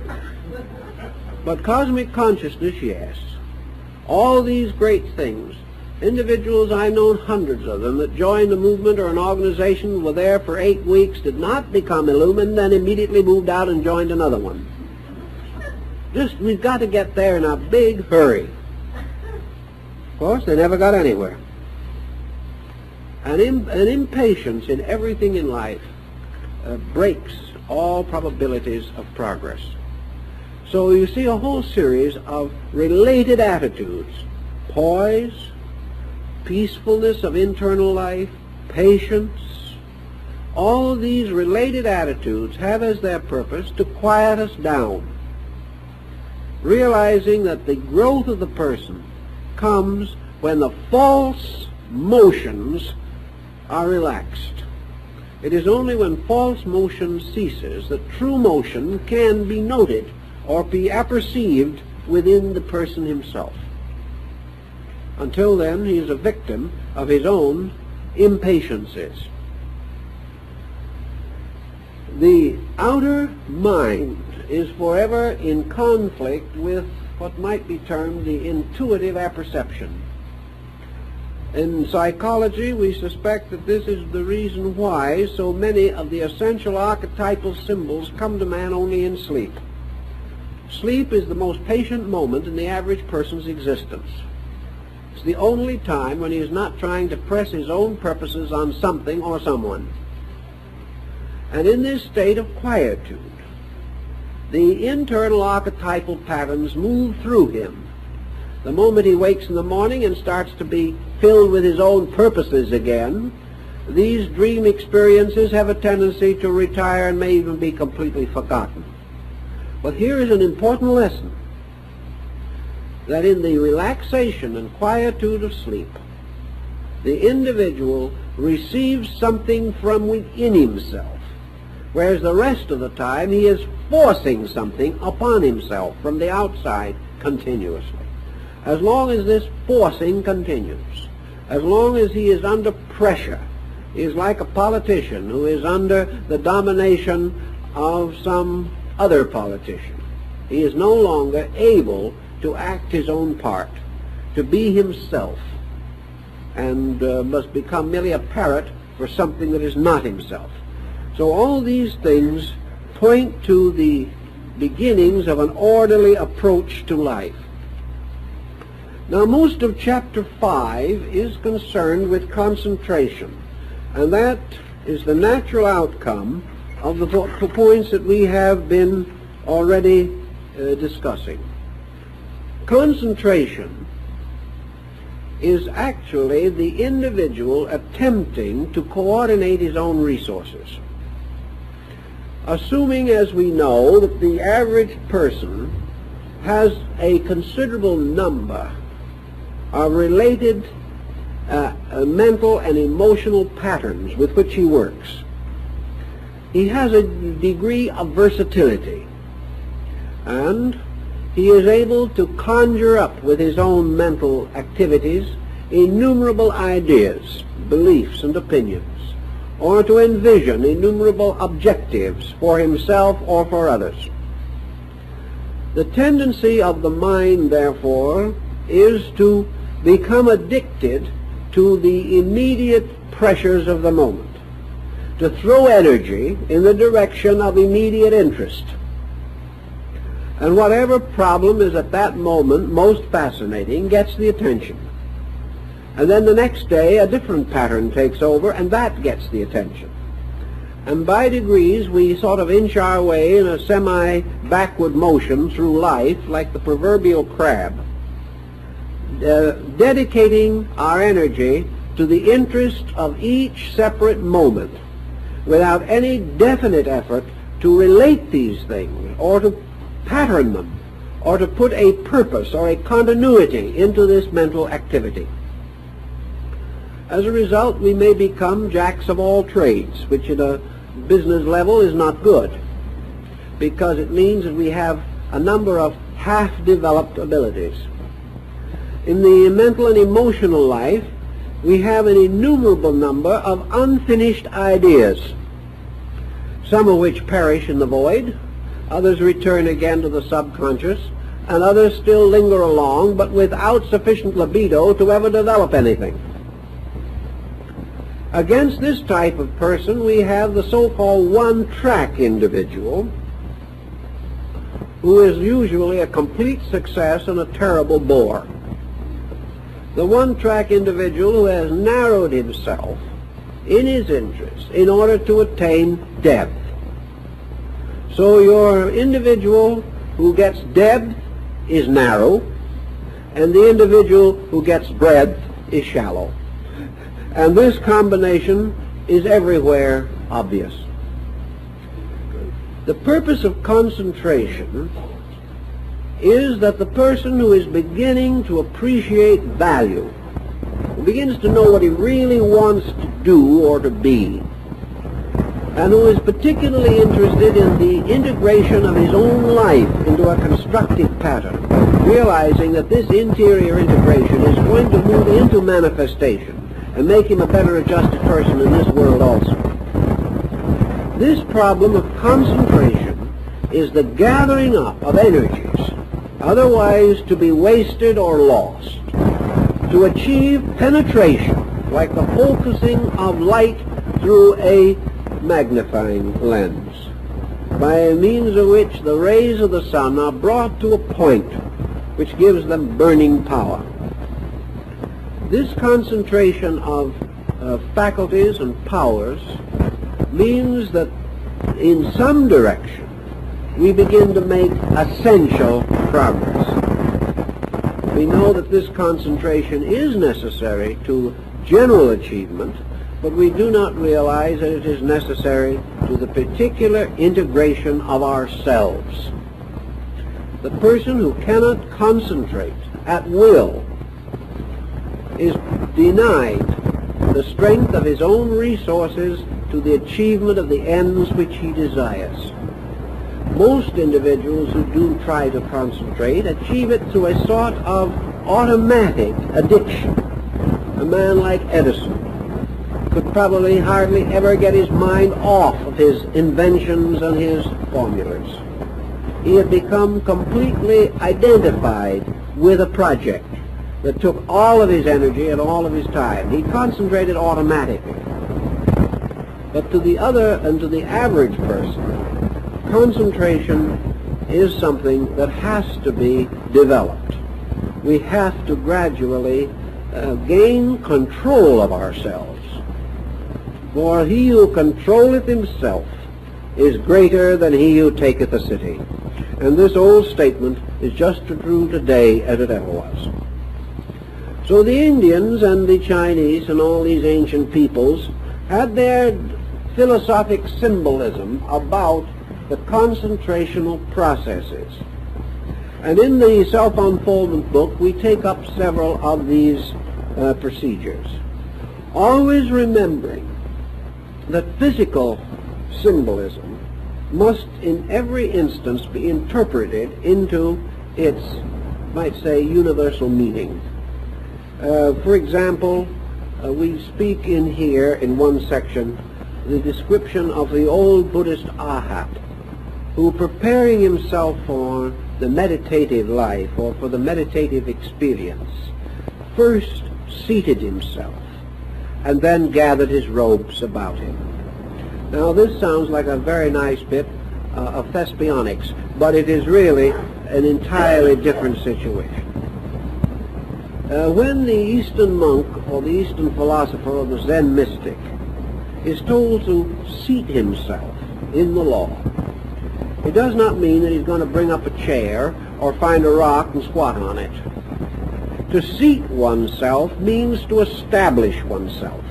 But cosmic consciousness, yes. All these great things. Individuals, I've known hundreds of them, that joined a movement or an organization, were there for 8 weeks, did not become illumined, then immediately moved out and joined another one. We've got to get there in a big hurry. Of course, they never got anywhere. An impatience in everything in life breaks all probabilities of progress. So you see a whole series of related attitudes: poise, peacefulness of internal life, patience. All of these related attitudes have as their purpose to quiet us down, realizing that the growth of the person comes when the false motions are relaxed. It is only when false motion ceases that true motion can be noted or be apperceived within the person himself. Until then, he is a victim of his own impatiences. The outer mind is forever in conflict with what might be termed the intuitive apperception. In psychology, we suspect that this is the reason why so many of the essential archetypal symbols come to man only in sleep. Sleep is the most patient moment in the average person's existence. It's the only time when he is not trying to press his own purposes on something or someone. And in this state of quietude, the internal archetypal patterns move through him. The moment he wakes in the morning and starts to be filled with his own purposes again, these dream experiences have a tendency to retire and may even be completely forgotten. But here is an important lesson, that in the relaxation and quietude of sleep, the individual receives something from within himself, whereas the rest of the time he is forcing something upon himself from the outside continuously. As long as this forcing continues, as long as he is under pressure, he is like a politician who is under the domination of some other politician. He is no longer able to act his own part, to be himself, and must become merely a parrot for something that is not himself. So all these things point to the beginnings of an orderly approach to life. Now, most of chapter 5 is concerned with concentration, and that is the natural outcome of the points that we have been already discussing. Concentration is actually the individual attempting to coordinate his own resources. Assuming, as we know, that the average person has a considerable number of related mental and emotional patterns with which he works, he has a degree of versatility, and he is able to conjure up with his own mental activities innumerable ideas, beliefs, and opinions, or to envision innumerable objectives for himself or for others. The tendency of the mind, therefore, is to become addicted to the immediate pressures of the moment, to throw energy in the direction of immediate interest. And whatever problem is at that moment most fascinating gets the attention. And then the next day a different pattern takes over, and that gets the attention. And by degrees we sort of inch our way in a semi-backward motion through life like the proverbial crab, dedicating our energy to the interest of each separate moment without any definite effort to relate these things or to pattern them or to put a purpose or a continuity into this mental activity. As a result, we may become jacks of all trades, which at a business level is not good, because it means that we have a number of half-developed abilities. In the mental and emotional life, we have an innumerable number of unfinished ideas, some of which perish in the void, others return again to the subconscious, and others still linger along, but without sufficient libido to ever develop anything. Against this type of person, we have the so-called one-track individual, who is usually a complete success and a terrible bore. The one-track individual who has narrowed himself in his interests in order to attain depth. So your individual who gets depth is narrow, and the individual who gets breadth is shallow. And this combination is everywhere obvious. The purpose of concentration is that the person who is beginning to appreciate value, who begins to know what he really wants to do or to be, and who is particularly interested in the integration of his own life into a constructive pattern, realizing that this interior integration is going to move into manifestation and make him a better adjusted person in this world also. This problem of concentration is the gathering up of energies, otherwise to be wasted or lost, to achieve penetration, like the focusing of light through a magnifying lens, by means of which the rays of the sun are brought to a point which gives them burning power. This concentration of faculties and powers means that in some direction we begin to make essential progress. We know that this concentration is necessary to general achievement, but we do not realize that it is necessary to the particular integration of ourselves. The person who cannot concentrate at will is denied the strength of his own resources to the achievement of the ends which he desires. Most individuals who do try to concentrate achieve it through a sort of automatic addiction. A man like Edison could probably hardly ever get his mind off of his inventions and his formulas. He had become completely identified with a project that took all of his energy and all of his time. He concentrated automatically. But to the other and to the average person, concentration is something that has to be developed. We have to gradually gain control of ourselves. For he who controlleth himself is greater than he who taketh a city. And this old statement is just as true today as it ever was. So the Indians and the Chinese and all these ancient peoples had their philosophic symbolism about the concentrational processes. And in the self-unfoldment book, we take up several of these procedures, always remembering that physical symbolism must in every instance be interpreted into its, might say, universal meaning. For example, we speak in here, in one section, the description of the old Buddhist Arhat, who, preparing himself for the meditative life or for the meditative experience, first seated himself and then gathered his robes about him. Now this sounds like a very nice bit of thespionics, but it is really an entirely different situation. When the Eastern monk or the Eastern philosopher or the Zen mystic is told to seat himself in the law, it does not mean that he's going to bring up a chair or find a rock and squat on it. To seat oneself means to establish oneself.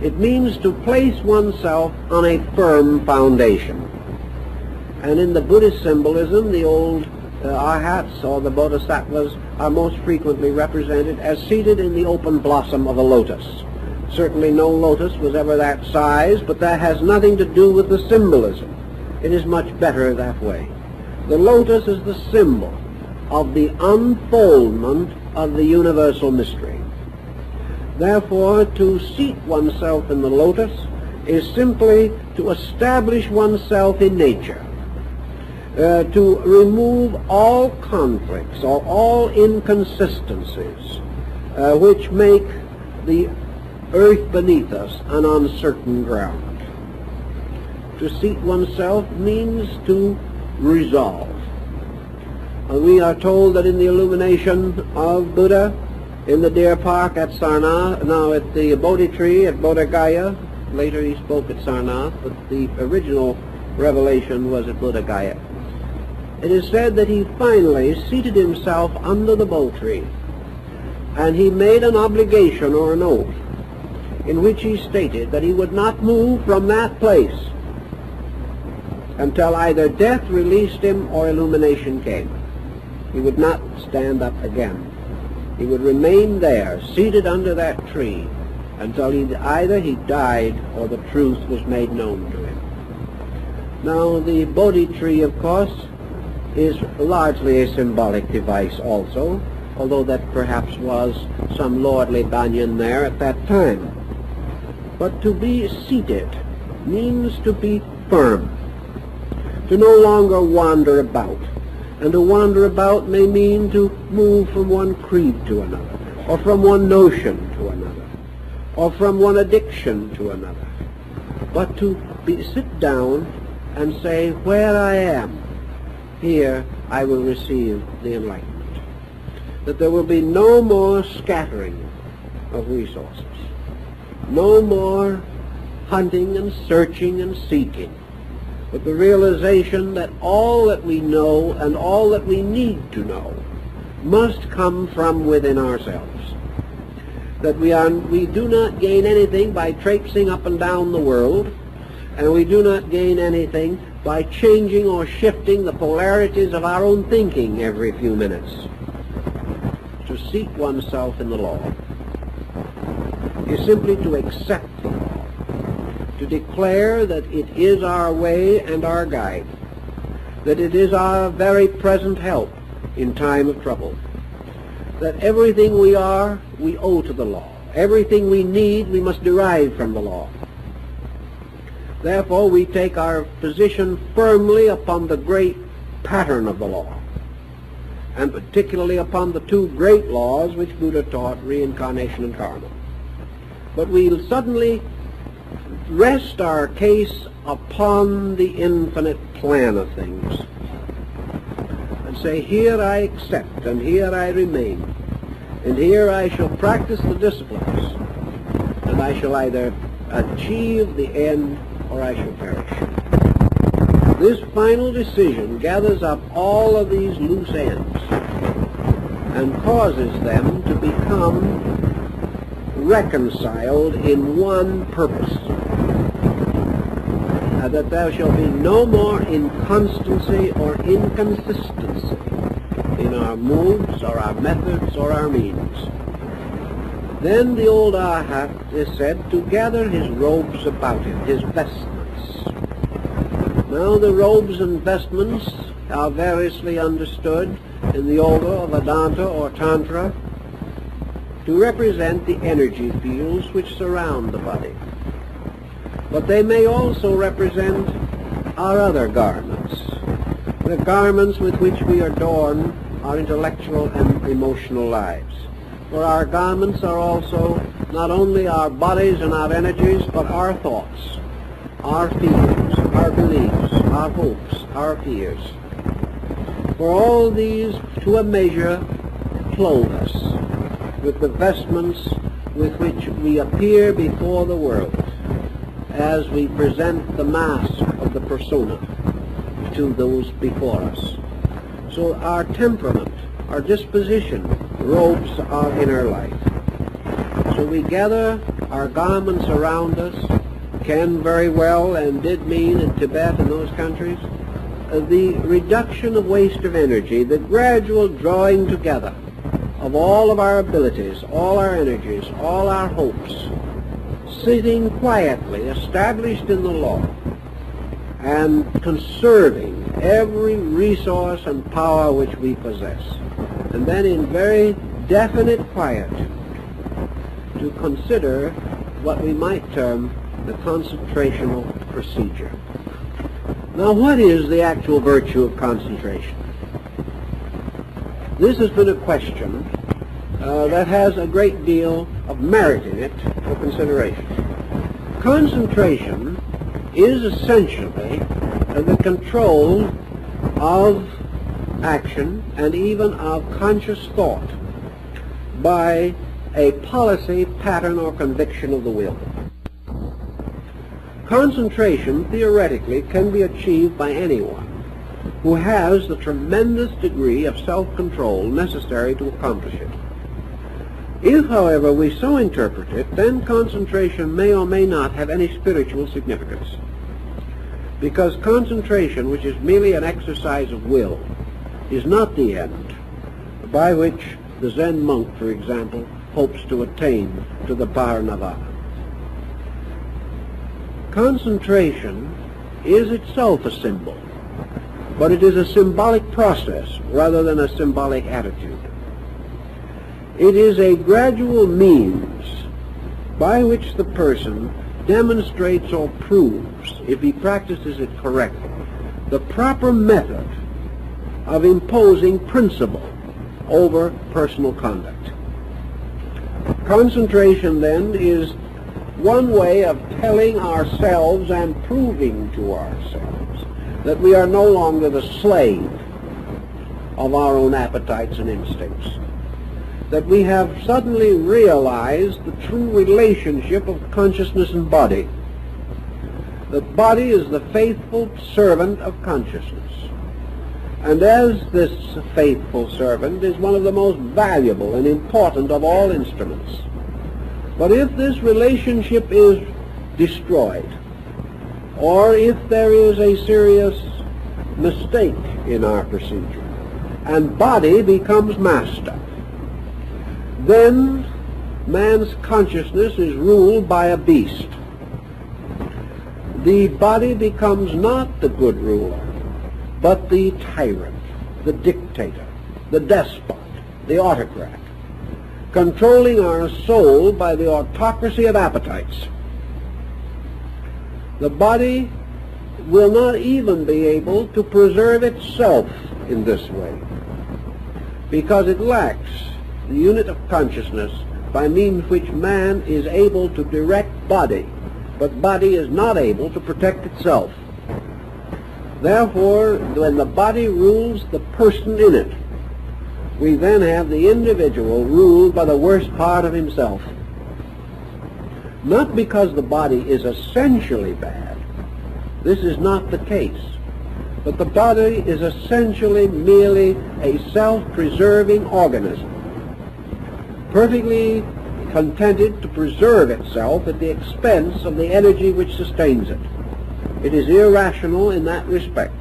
It means to place oneself on a firm foundation. And in the Buddhist symbolism, the old arhats or the bodhisattvas are most frequently represented as seated in the open blossom of a lotus. Certainly no lotus was ever that size, but that has nothing to do with the symbolism. It is much better that way. The lotus is the symbol of the unfoldment of the universal mystery. Therefore, to seat oneself in the lotus is simply to establish oneself in nature, to remove all conflicts or all inconsistencies which make the earth beneath us an uncertain ground. To seat oneself means to resolve. We are told that in the illumination of Buddha in the deer park at Sarnath, now at the Bodhi tree at Bodh Gaya, later he spoke at Sarnath, but the original revelation was at Bodh Gaya. It is said that he finally seated himself under the Bodh tree, and he made an obligation or an oath in which he stated that he would not move from that place until either death released him or illumination came. He would not stand up again. He would remain there, seated under that tree, until either he died or the truth was made known to him. Now, the Bodhi tree, of course, is largely a symbolic device also, although that perhaps was some lordly banyan there at that time. But to be seated means to be firm, to no longer wander about. And to wander about may mean to move from one creed to another, or from one notion to another, or from one addiction to another. But to sit down and say, where I am, here I will receive the enlightenment. That there will be no more scattering of resources, no more hunting and searching and seeking, but the realization that all that we know and all that we need to know must come from within ourselves. That we do not gain anything by traipsing up and down the world, and we do not gain anything by changing or shifting the polarities of our own thinking every few minutes. To seat oneself in the law is simply to accept the law, to declare that it is our way and our guide, that it is our very present help in time of trouble, that everything we are, we owe to the law. Everything we need, we must derive from the law. Therefore, we take our position firmly upon the great pattern of the law, and particularly upon the two great laws which Buddha taught, reincarnation and karma. But we'll suddenly rest our case upon the infinite plan of things and say, here I accept and here I remain, and here I shall practice the disciplines, and I shall either achieve the end or I shall perish. This final decision gathers up all of these loose ends and causes them to become reconciled in one purpose, that there shall be no more inconstancy or inconsistency in our moves or our methods or our means. Then the old arhat is said to gather his robes about him, his vestments. Now the robes and vestments are variously understood in the order of Vedanta or Tantra to represent the energy fields which surround the body. But they may also represent our other garments, the garments with which we adorn our intellectual and emotional lives. For our garments are also not only our bodies and our energies, but our thoughts, our feelings, our beliefs, our hopes, our fears. For all these, to a measure, clothe us with the vestments with which we appear before the world as we present the mask of the persona to those before us. So our temperament, our disposition, robes our inner life. So we gather our garments around us, can very well and did mean in Tibet and those countries, the reduction of waste of energy, the gradual drawing together of all of our abilities, all our energies, all our hopes, sitting quietly, established in the law, and conserving every resource and power which we possess. And then in very definite quietude to consider what we might term the concentrational procedure. Now, what is the actual virtue of concentration? This has been a question that has a great deal of merit in it for consideration. Concentration is essentially the control of action and even of conscious thought by a policy, pattern, or conviction of the will. Concentration, theoretically, can be achieved by anyone who has the tremendous degree of self-control necessary to accomplish it. If, however, we so interpret it, then concentration may or may not have any spiritual significance. Because concentration, which is merely an exercise of will, is not the end by which the Zen monk, for example, hopes to attain to the Parinirvana. Concentration is itself a symbol, but it is a symbolic process rather than a symbolic attitude. It is a gradual means by which the person demonstrates or proves, if he practices it correctly, the proper method of imposing principle over personal conduct. Concentration, then, is one way of telling ourselves and proving to ourselves that we are no longer the slave of our own appetites and instincts, that we have suddenly realized the true relationship of consciousness and body. The body is the faithful servant of consciousness, and as this faithful servant is one of the most valuable and important of all instruments. But if this relationship is destroyed, or if there is a serious mistake in our procedure, and body becomes master, then man's consciousness is ruled by a beast. The body becomes not the good ruler, but the tyrant, the dictator, the despot, the autocrat, controlling our soul by the autocracy of appetites. The body will not even be able to preserve itself in this way, because it lacks the unit of consciousness by means of which man is able to direct body, but body is not able to protect itself. Therefore, when the body rules the person in it, we then have the individual ruled by the worst part of himself. Not because the body is essentially bad. This is not the case. But the body is essentially merely a self-preserving organism, perfectly contented to preserve itself at the expense of the energy which sustains it. It is irrational in that respect.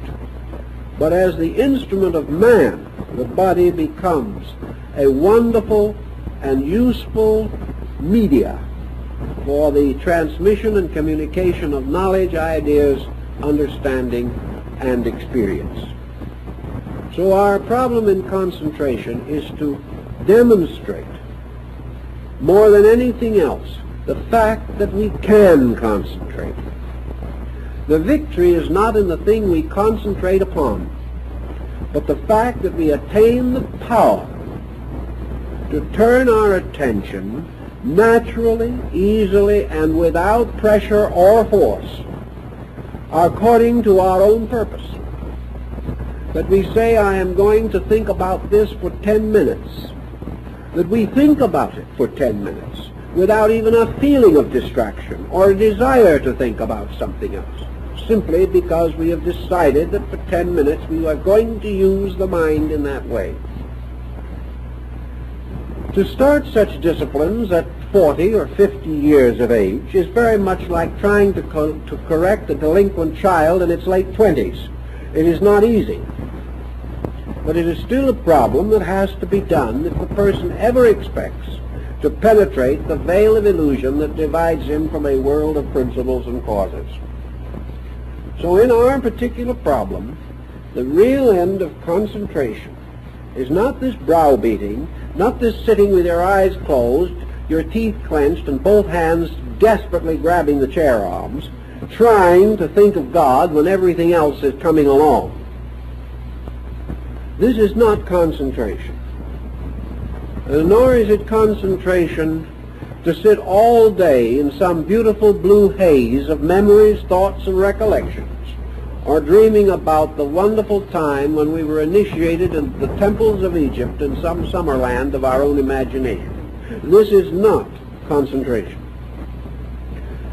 But as the instrument of man, the body becomes a wonderful and useful media for the transmission and communication of knowledge, ideas, understanding, and experience. So our problem in concentration is to demonstrate, more than anything else, the fact that we can concentrate. The victory is not in the thing we concentrate upon, but the fact that we attain the power to turn our attention naturally, easily, and without pressure or force, according to our own purpose. That we say, I am going to think about this for 10 minutes, that we think about it for 10 minutes without even a feeling of distraction or a desire to think about something else, simply because we have decided that for 10 minutes we are going to use the mind in that way. To start such disciplines at 40 or 50 years of age is very much like trying to correct a delinquent child in its late 20s. It is not easy, but it is still a problem that has to be done if the person ever expects to penetrate the veil of illusion that divides him from a world of principles and causes. So in our particular problem, the real end of concentration is not this browbeating, not this sitting with your eyes closed, your teeth clenched, and both hands desperately grabbing the chair arms, trying to think of God when everything else is coming along. This is not concentration. Nor is it concentration to sit all day in some beautiful blue haze of memories, thoughts, and recollections, or dreaming about the wonderful time when we were initiated in the temples of Egypt in some summer land of our own imagination. This is not concentration.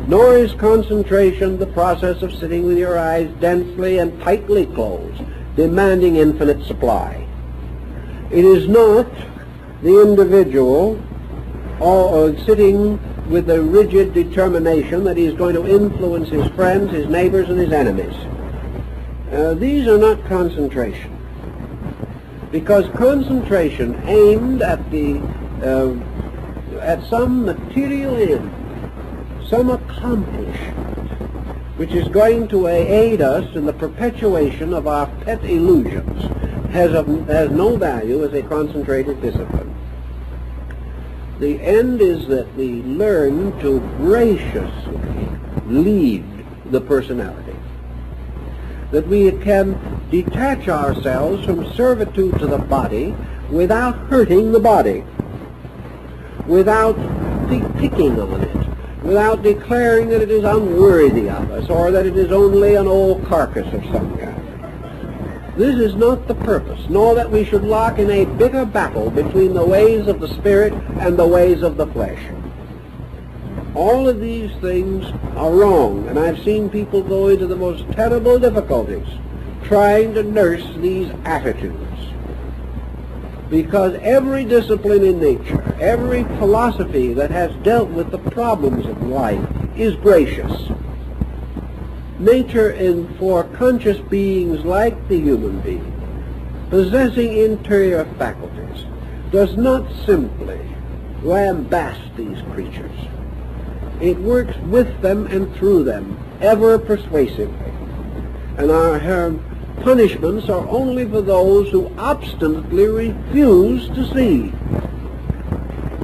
Nor is concentration the process of sitting with your eyes densely and tightly closed, demanding infinite supply. It is not the individual or sitting with a rigid determination that he is going to influence his friends, his neighbors, and his enemies. These are not concentration, because concentration aimed at some material end, some accomplishment, which is going to aid us in the perpetuation of our pet illusions, has no value as a concentrated discipline. The end is that we learn to graciously lead the personality, that we can detach ourselves from servitude to the body without hurting the body, without picking on it, without declaring that it is unworthy of us or that it is only an old carcass of some kind. This is not the purpose, nor that we should lock in a bitter battle between the ways of the Spirit and the ways of the flesh. All of these things are wrong, and I've seen people go into the most terrible difficulties trying to nurse these attitudes. Because every discipline in nature, every philosophy that has dealt with the problems of life is gracious. Nature, for conscious beings like the human being, possessing interior faculties, does not simply lambast these creatures. It works with them and through them, ever persuasively. And her punishments are only for those who obstinately refuse to see.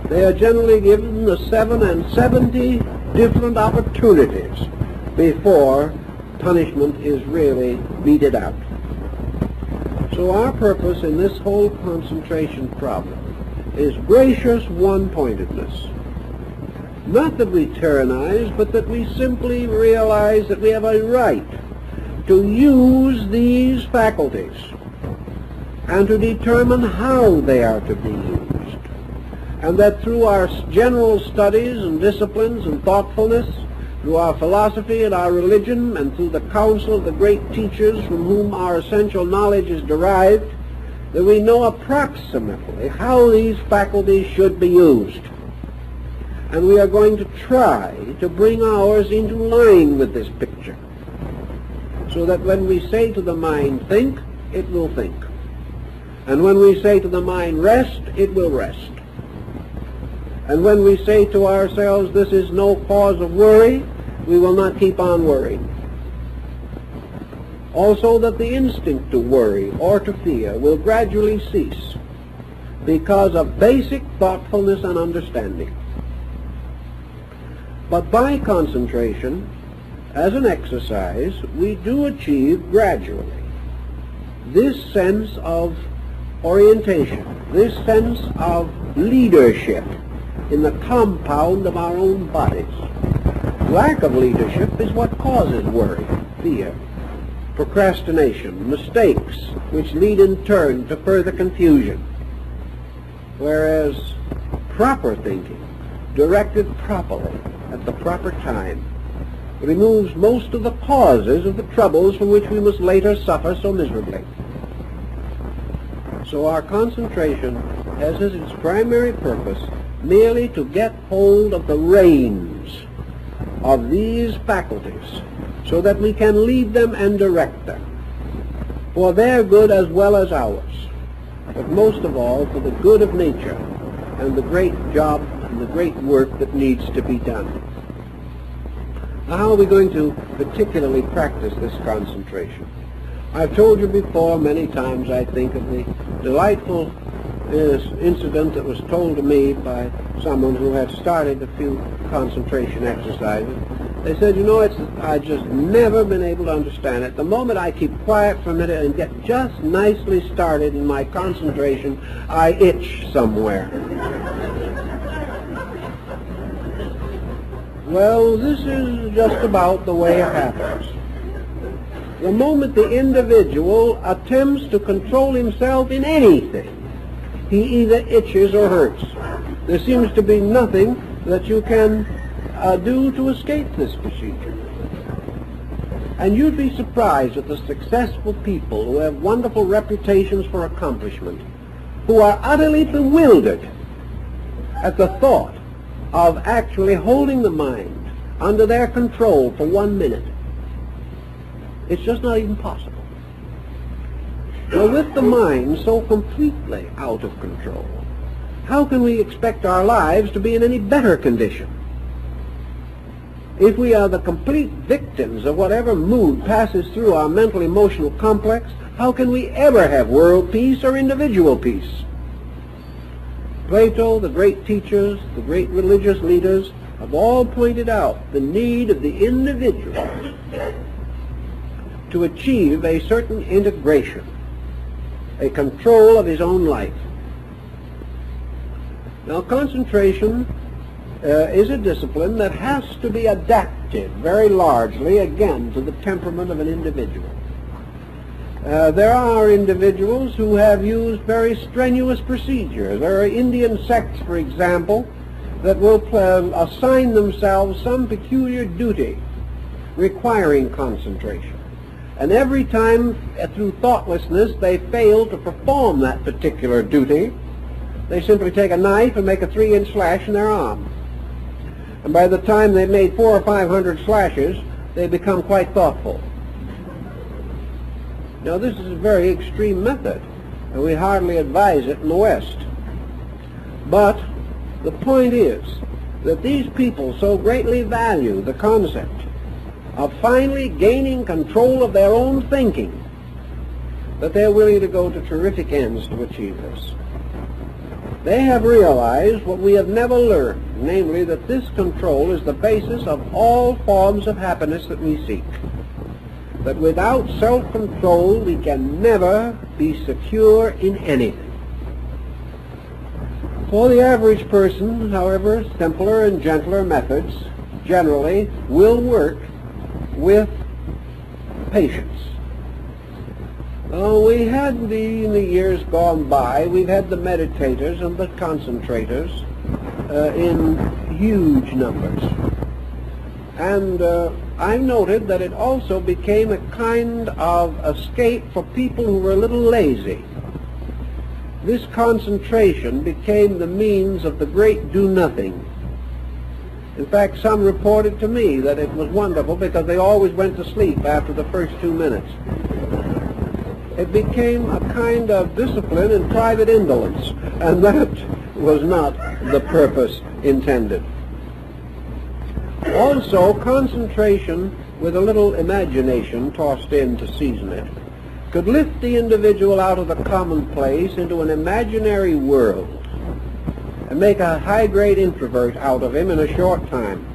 They are generally given the 7 and 70 different opportunities before punishment is really meted out. So our purpose in this whole concentration problem is gracious one-pointedness. Not that we tyrannize, but that we simply realize that we have a right to use these faculties and to determine how they are to be used. And that through our general studies and disciplines and thoughtfulness, through our philosophy and our religion, and through the counsel of the great teachers from whom our essential knowledge is derived, that we know approximately how these faculties should be used. And we are going to try to bring ours into line with this picture, so that when we say to the mind, think, it will think. And when we say to the mind, rest, it will rest. And when we say to ourselves, this is no cause of worry, we will not keep on worrying. Also that the instinct to worry or to fear will gradually cease because of basic thoughtfulness and understanding. But by concentration, as an exercise, we do achieve gradually this sense of orientation, this sense of leadership in the compound of our own bodies. Lack of leadership is what causes worry, fear, procrastination, mistakes, which lead in turn to further confusion. Whereas proper thinking, directed properly at the proper time, removes most of the causes of the troubles from which we must later suffer so miserably. So our concentration has as its primary purpose merely to get hold of the reins of these faculties so that we can lead them and direct them for their good as well as ours, but most of all for the good of nature and the great job and the great work that needs to be done. Now, how are we going to particularly practice this concentration? I've told you before many times, I think, of the delightful incident that was told to me by someone who had started a few concentration exercises. They said, you know, I've just never been able to understand it. The moment I keep quiet for a minute and get just nicely started in my concentration, I itch somewhere. Well, this is just about the way it happens. The moment the individual attempts to control himself in anything, he either itches or hurts. There seems to be nothing that you can do to escape this procedure. And you'd be surprised at the successful people who have wonderful reputations for accomplishment, who are utterly bewildered at the thought of actually holding the mind under their control for 1 minute. It's just not even possible. Well, with the mind so completely out of control, how can we expect our lives to be in any better condition? If we are the complete victims of whatever mood passes through our mental emotional complex, how can we ever have world peace or individual peace? Plato, the great teachers, the great religious leaders have all pointed out the need of the individual to achieve a certain integration, a control of his own life. Now, concentration is a discipline that has to be adapted very largely, again, to the temperament of an individual. There are individuals who have used very strenuous procedures. There are Indian sects, for example, that will assign themselves some peculiar duty requiring concentration. And every time, through thoughtlessness, they fail to perform that particular duty, they simply take a knife and make a 3-inch slash in their arm. And by the time they've made 400 or 500 slashes, they become quite thoughtful. Now, this is a very extreme method, and we hardly advise it in the West. But the point is that these people so greatly value the concept of finally gaining control of their own thinking that they're willing to go to terrific ends to achieve this. They have realized what we have never learned, namely that this control is the basis of all forms of happiness that we seek. That without self-control we can never be secure in anything. For the average person, however, simpler and gentler methods generally will work with patience. We had in the years gone by, we've had the meditators and the concentrators in huge numbers. And I've noted that it also became a kind of escape for people who were a little lazy. This concentration became the means of the great do-nothing. In fact, some reported to me that it was wonderful because they always went to sleep after the first 2 minutes. It became a kind of discipline in private indolence, and that was not the purpose intended. Also, concentration with a little imagination tossed in to season it could lift the individual out of the commonplace into an imaginary world and make a high-grade introvert out of him in a short time.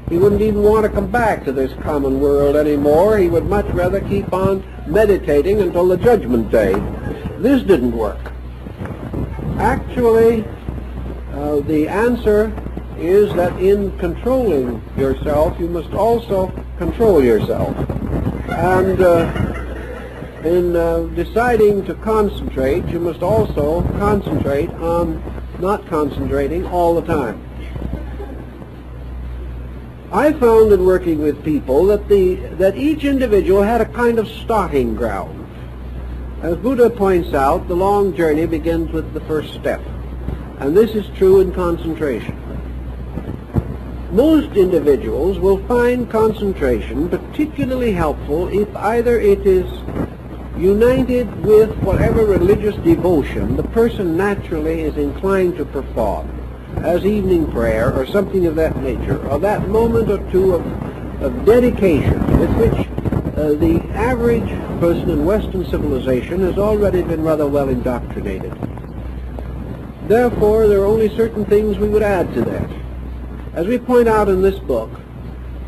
He wouldn't even want to come back to this common world anymore. He would much rather keep on meditating until the judgment day. This didn't work. Actually, the answer is that in controlling yourself, you must also control yourself. And in deciding to concentrate, you must also concentrate on not concentrating all the time. I found in working with people that each individual had a kind of starting ground. As Buddha points out, the long journey begins with the first step, and this is true in concentration. Most individuals will find concentration particularly helpful if either it is united with whatever religious devotion the person naturally is inclined to perform, as evening prayer or something of that nature, or that moment or two of dedication with which the average person in Western civilization has already been rather well indoctrinated. Therefore, there are only certain things we would add to that. As we point out in this book,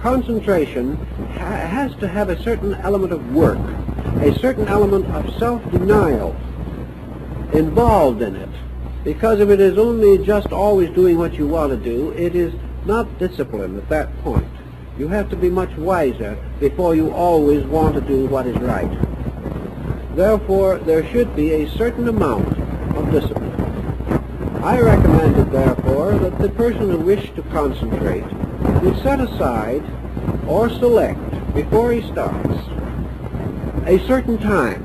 concentration has to have a certain element of work, a certain element of self-denial involved in it. Because if it is only just always doing what you want to do, it is not discipline at that point. You have to be much wiser before you always want to do what is right. Therefore, there should be a certain amount of discipline. I recommended, therefore, that the person who wished to concentrate would set aside or select, before he starts, a certain time,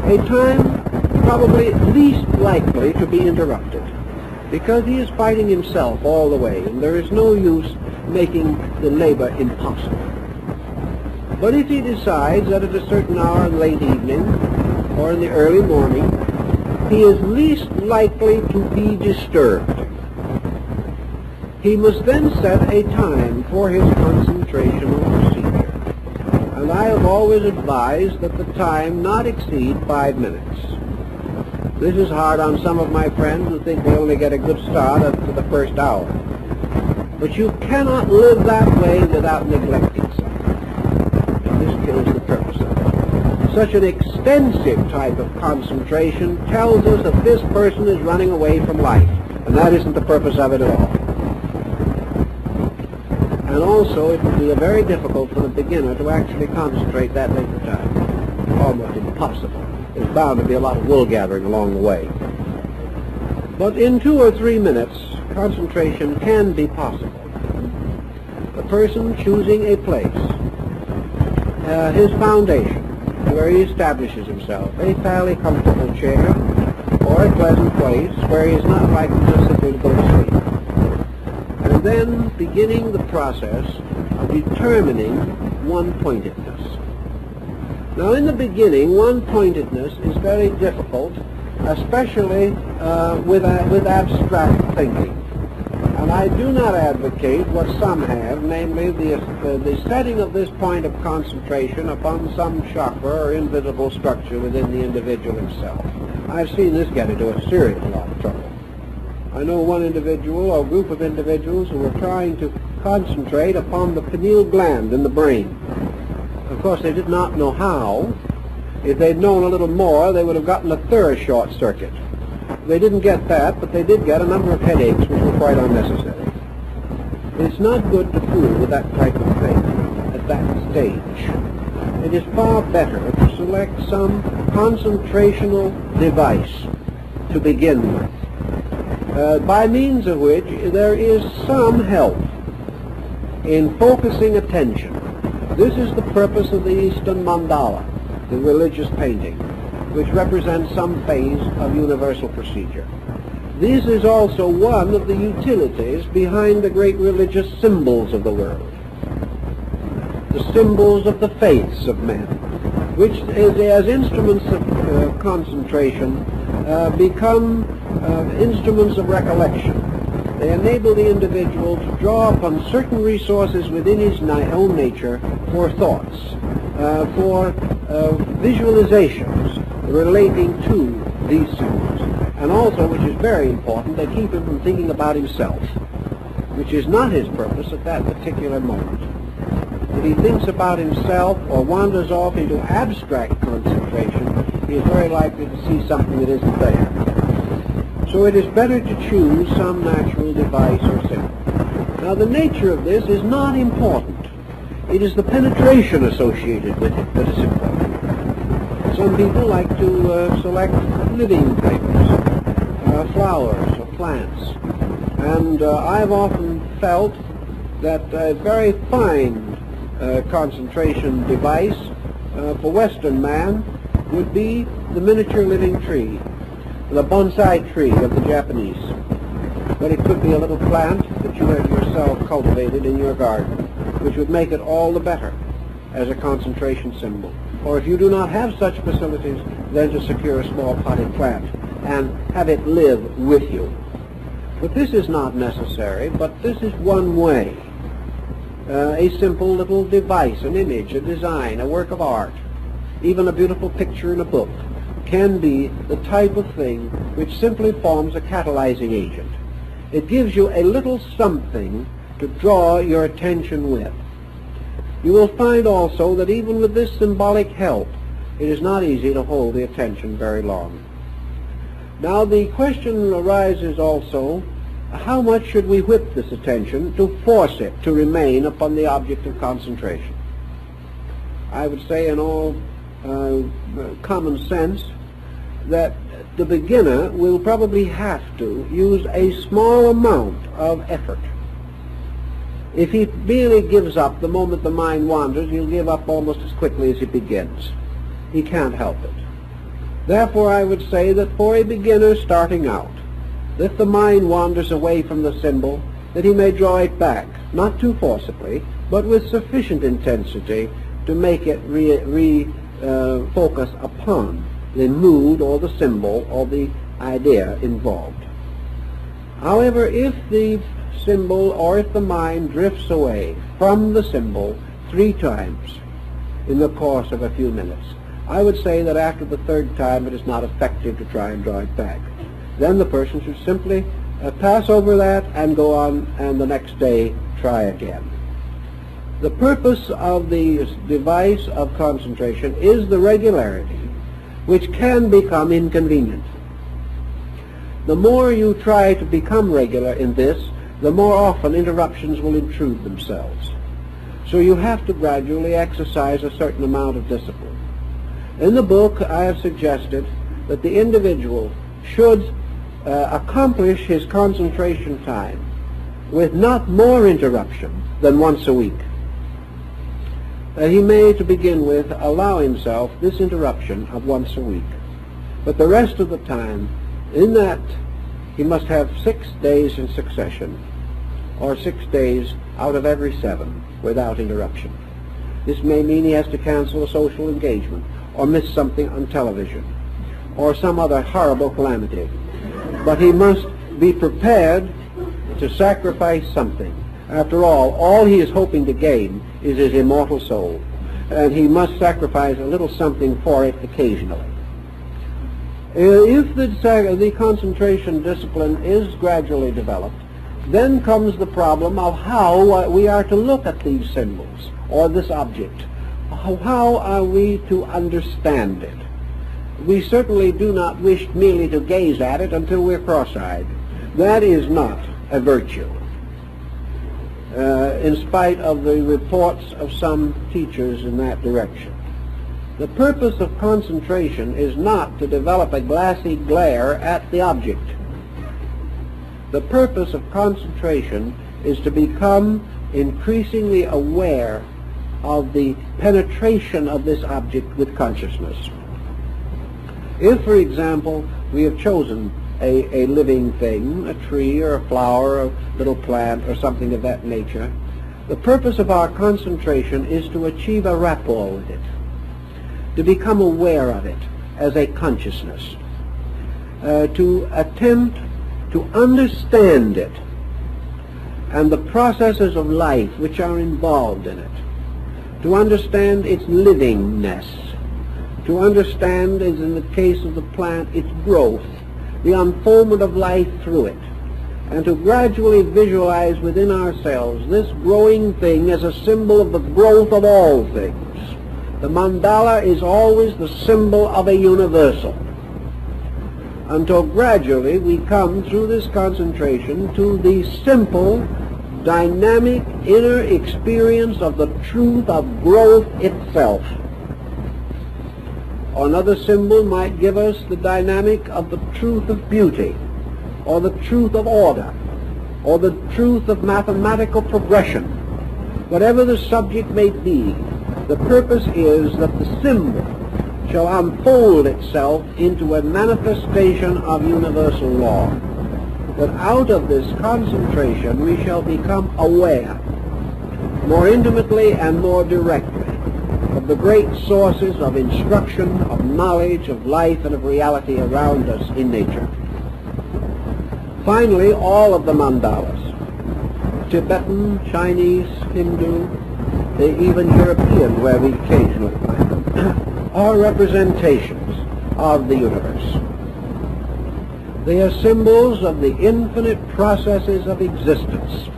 a time probably least likely to be interrupted, because he is fighting himself all the way, and there is no use making the labor impossible. But if he decides that at a certain hour in the late evening or in the early morning, he is least likely to be disturbed, he must then set a time for his concentrational procedure. And I have always advised that the time not exceed 5 minutes. This is hard on some of my friends who think we only get a good start after the first hour. But you cannot live that way without neglecting something. And this is the purpose of it. Such an extensive type of concentration tells us that this person is running away from life, and that isn't the purpose of it at all. And also, it would be very difficult for the beginner to actually concentrate that length of time. Almost impossible. There's bound to be a lot of wool gathering along the way. But in 2 or 3 minutes, concentration can be possible. The person choosing a place, his foundation, where he establishes himself, a fairly comfortable chair, or a pleasant place where he is not likely to simply go to sleep. And then beginning the process of determining one-pointedness. Now, in the beginning, one-pointedness is very difficult, especially with abstract thinking. And I do not advocate what some have, namely the setting of this point of concentration upon some chakra or invisible structure within the individual himself. I've seen this get into a serious lot of trouble. I know one individual or group of individuals who were trying to concentrate upon the pineal gland in the brain. Of course, they did not know how. If they'd known a little more, they would have gotten a thorough short circuit. They didn't get that, but they did get a number of headaches which were quite unnecessary. It's not good to fool with that type of thing at that stage. It is far better to select some concentrational device to begin with, by means of which there is some help in focusing attention. This is the purpose of the Eastern mandala, the religious painting, which represents some phase of universal procedure. This is also one of the utilities behind the great religious symbols of the world, the symbols of the faiths of men, which as instruments of concentration become instruments of recollection. They enable the individual to draw upon certain resources within his own nature for thoughts, for visualizations relating to these symbols. And also, which is very important, they keep him from thinking about himself, which is not his purpose at that particular moment. If he thinks about himself or wanders off into abstract concentration, he is very likely to see something that isn't there. So it is better to choose some natural device or symbol. Now, the nature of this is not important. It is the penetration associated with it that is important. Some people like to select living things, flowers or plants. And I've often felt that a very fine concentration device for Western man would be the miniature living tree, the bonsai tree of the Japanese. But it could be a little plant that you have yourself cultivated in your garden, which would make it all the better as a concentration symbol. Or if you do not have such facilities, then to secure a small potted plant and have it live with you. But this is not necessary, but this is one way. A simple little device, an image, a design, a work of art, even a beautiful picture in a book, can be the type of thing which simply forms a catalyzing agent. It gives you a little something to draw your attention with. You will find also that even with this symbolic help, it is not easy to hold the attention very long. Now the question arises also, how much should we whip this attention to force it to remain upon the object of concentration? I would say in all common sense that the beginner will probably have to use a small amount of effort. If he merely gives up the moment the mind wanders, he'll give up almost as quickly as he begins. He can't help it. Therefore, I would say that for a beginner starting out, if the mind wanders away from the symbol, that he may draw it back, not too forcibly, but with sufficient intensity to make it focus upon the mood or the symbol or the idea involved. However, if the symbol or if the mind drifts away from the symbol 3 times in the course of a few minutes, I would say that after the 3rd time it is not effective to try and draw it back. Then the person should simply pass over that and go on, and the next day try again. The purpose of the device of concentration is the regularity, which can become inconvenient. The more you try to become regular in this, the more often interruptions will intrude themselves. So you have to gradually exercise a certain amount of discipline. In the book, I have suggested that the individual should accomplish his concentration time with not more interruption than once a week. He may, to begin with, allow himself this interruption of once a week. But the rest of the time, in that, he must have 6 days in succession, or 6 days out of every 7 without interruption. This may mean he has to cancel a social engagement, or miss something on television, or some other horrible calamity. But he must be prepared to sacrifice something. After all he is hoping to gain is his immortal soul, and he must sacrifice a little something for it occasionally. If the concentration discipline is gradually developed, then comes the problem of how we are to look at these symbols, or this object. How are we to understand it? We certainly do not wish merely to gaze at it until we're cross-eyed. That is not a virtue, in spite of the reports of some teachers in that direction. The purpose of concentration is not to develop a glassy glare at the object. The purpose of concentration is to become increasingly aware of the penetration of this object with consciousness. If, for example, we have chosen a living thing, a tree or a flower or a little plant or something of that nature, the purpose of our concentration is to achieve a rapport with it, to become aware of it as a consciousness, to attempt to understand it and the processes of life which are involved in it, to understand its livingness, to understand, as in the case of the plant, its growth, the unfoldment of life through it, and to gradually visualize within ourselves this growing thing as a symbol of the growth of all things. The mandala is always the symbol of a universal, until gradually we come through this concentration to the simple, dynamic inner experience of the truth of growth itself. Or another symbol might give us the dynamic of the truth of beauty, or the truth of order, or the truth of mathematical progression. Whatever the subject may be, the purpose is that the symbol shall unfold itself into a manifestation of universal law. That out of this concentration we shall become aware, more intimately and more directly, of the great sources of instruction, of knowledge, of life, and of reality around us in nature. Finally, all of the mandalas, Tibetan, Chinese, Hindu, even European, where we occasionally find them, are representations of the universe. They are symbols of the infinite processes of existence,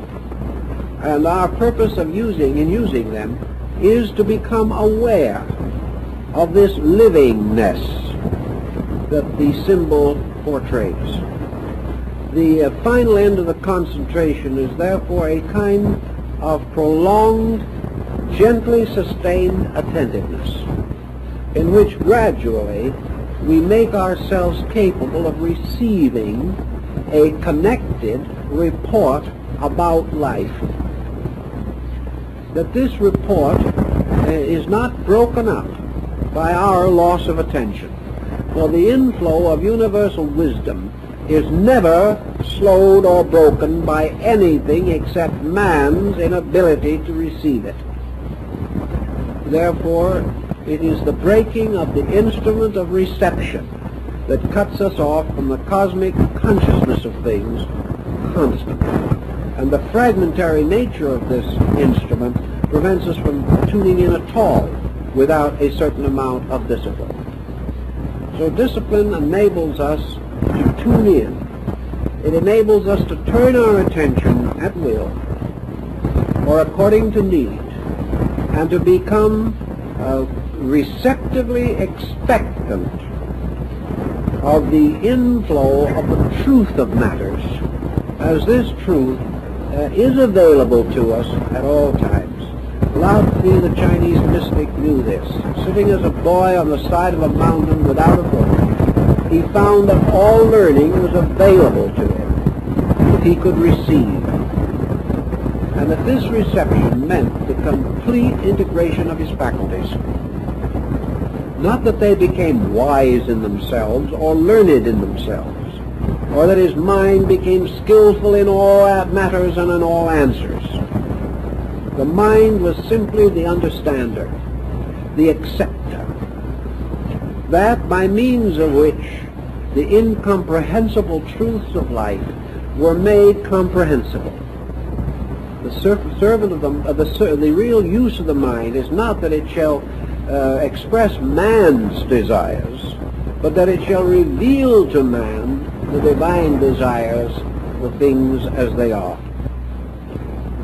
and our purpose of using them is to become aware of this livingness that the symbol portrays. The final end of the concentration is therefore a kind of prolonged, gently sustained attentiveness, in which gradually we make ourselves capable of receiving a connected report about life. That this report is not broken up by our loss of attention, for the inflow of universal wisdom is never slowed or broken by anything except man's inability to receive it. Therefore, it is the breaking of the instrument of reception that cuts us off from the cosmic consciousness of things constantly. And the fragmentary nature of this instrument prevents us from tuning in at all without a certain amount of discipline. So discipline enables us to tune in. It enables us to turn our attention at will or according to need, and to become receptively expectant of the inflow of the truth of matters, as this truth is available to us at all times. Lao Tzu, the Chinese mystic, knew this. Sitting as a boy on the side of a mountain without a book, he found that all learning was available to him if he could receive. And that this reception meant the complete integration of his faculties. Not that they became wise in themselves or learned in themselves, or that his mind became skillful in all matters and in all answers. The mind was simply the understander, the acceptor, that by means of which the incomprehensible truths of life were made comprehensible. The real use of the mind is not that it shall express man's desires, but that it shall reveal to man the divine desires of things as they are.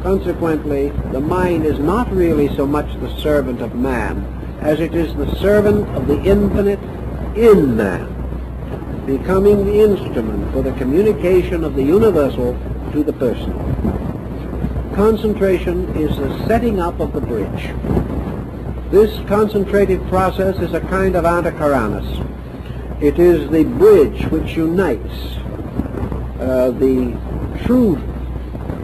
Consequently, the mind is not really so much the servant of man as it is the servant of the infinite in man, becoming the instrument for the communication of the universal to the personal. Concentration is the setting up of the bridge. This concentrated process is a kind of anticharanus. It is the bridge which unites the truth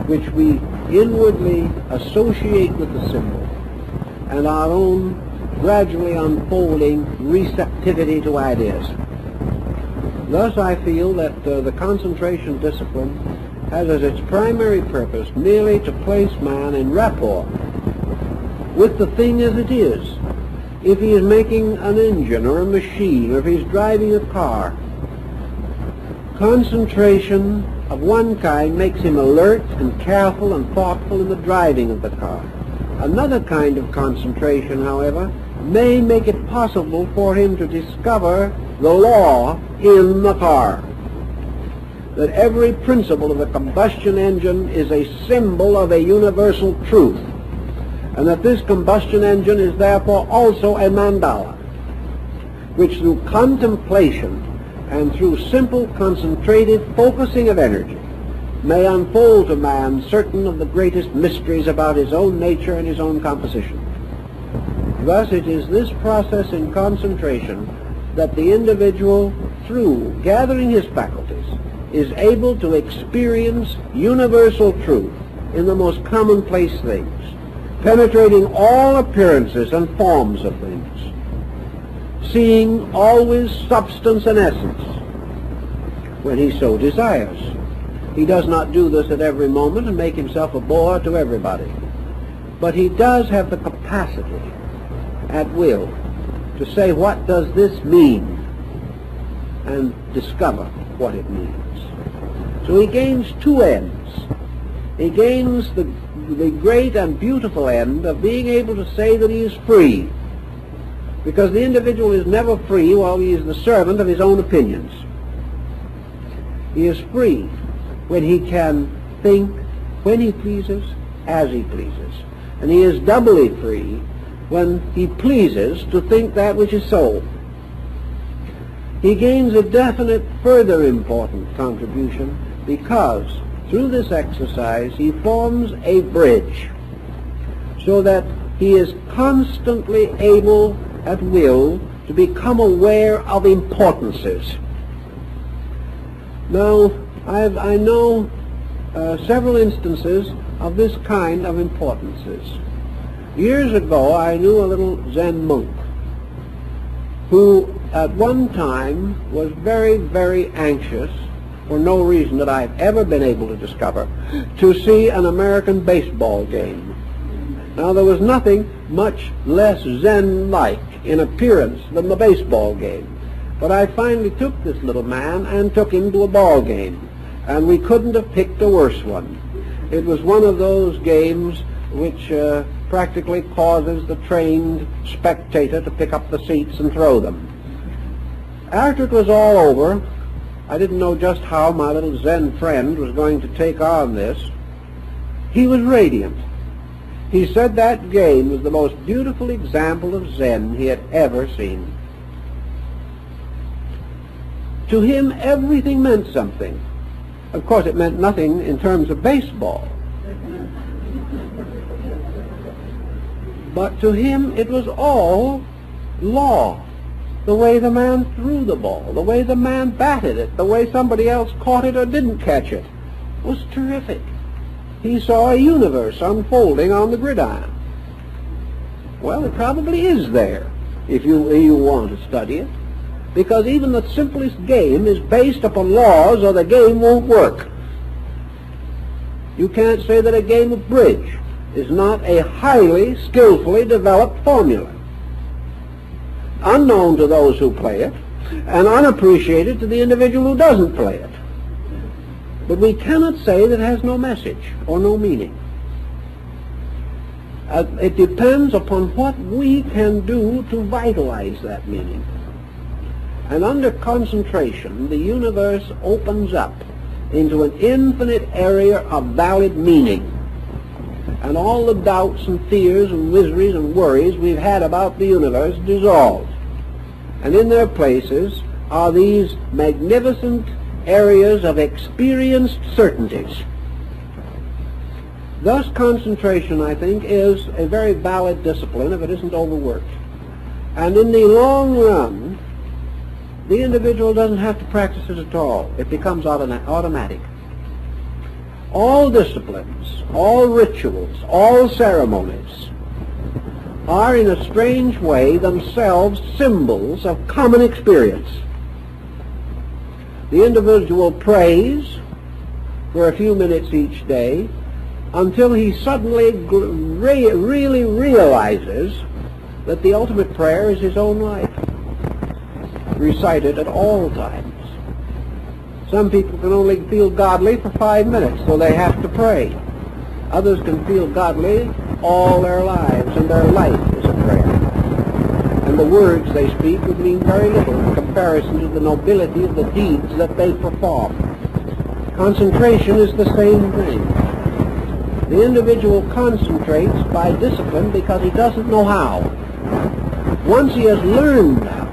which we inwardly associate with the symbol and our own gradually unfolding receptivity to ideas. Thus I feel that the concentration discipline has as its primary purpose merely to place man in rapport with the thing as it is. If he is making an engine or a machine, or if he's driving a car, concentration of one kind makes him alert and careful and thoughtful in the driving of the car. Another kind of concentration, however, may make it possible for him to discover the law in the car. That every principle of the combustion engine is a symbol of a universal truth, and that this combustion engine is therefore also a mandala, which through contemplation and through simple concentrated focusing of energy may unfold to man certain of the greatest mysteries about his own nature and his own composition. Thus it is this process in concentration that the individual, through gathering his faculties is able to experience universal truth in the most commonplace things, penetrating all appearances and forms of things, seeing always substance and essence when he so desires. He does not do this at every moment and make himself a bore to everybody, but he does have the capacity at will to say, what does this mean, and discover what it means. So he gains two ends. He gains the great and beautiful end of being able to say that he is free, because the individual is never free while he is the servant of his own opinions. He is free when he can think when he pleases, as he pleases. And he is doubly free when he pleases to think that which is so. He gains a definite further important contribution because through this exercise he forms a bridge so that he is constantly able at will to become aware of importances. Now, I know several instances of this kind of importances. Years ago, I knew a little Zen monk who at one time was very, very anxious, for no reason that I've ever been able to discover, to see an American baseball game. Now, there was nothing much less Zen-like in appearance than the baseball game. But I finally took this little man and took him to a ball game, and we couldn't have picked a worse one. It was one of those games which practically causes the trained spectator to pick up the seats and throw them. After it was all over, I didn't know just how my little Zen friend was going to take on this. He was radiant. He said that game was the most beautiful example of Zen he had ever seen. To him, everything meant something. Of course, it meant nothing in terms of baseball. But to him, it was all law. The way the man threw the ball, the way the man batted it, the way somebody else caught it or didn't catch it was terrific. He saw a universe unfolding on the gridiron. Well, it probably is there if you want to study it, because even the simplest game is based upon laws or the game won't work. You can't say that a game of bridge is not a highly, skillfully developed formula, unknown to those who play it and unappreciated to the individual who doesn't play it. But we cannot say that it has no message or no meaning. It depends upon what we can do to vitalize that meaning. And under concentration, the universe opens up into an infinite area of valid meaning. And all the doubts and fears and miseries and worries we've had about the universe dissolve. And in their places are these magnificent areas of experienced certainties. Thus, concentration, I think, is a very valid discipline if it isn't overworked. And in the long run, the individual doesn't have to practice it at all. It becomes automatic. All disciplines, all rituals, all ceremonies are in a strange way themselves symbols of common experience. The individual prays for a few minutes each day until he suddenly really realizes that the ultimate prayer is his own life, recited at all times. Some people can only feel godly for 5 minutes, so they have to pray. Others can feel godly all their lives, and their life is a prayer. And the words they speak would mean very little in comparison to the nobility of the deeds that they perform. Concentration is the same thing. The individual concentrates by discipline because he doesn't know how. Once he has learned how,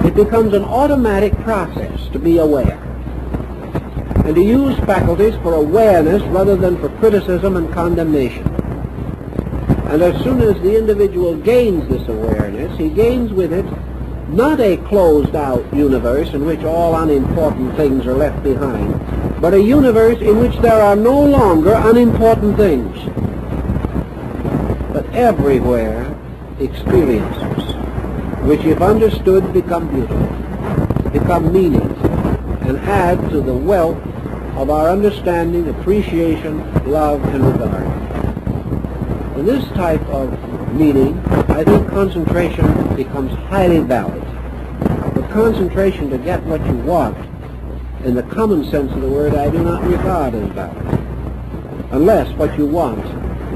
it becomes an automatic process to be aware and to use faculties for awareness rather than for criticism and condemnation. And as soon as the individual gains this awareness, he gains with it not a closed-out universe in which all unimportant things are left behind, but a universe in which there are no longer unimportant things, but everywhere experiences, which if understood become beautiful, become meaningful, and add to the wealth of our understanding, appreciation, love, and regard. In this type of meaning, I think concentration becomes highly valid. But concentration to get what you want, in the common sense of the word, I do not regard as valid, unless what you want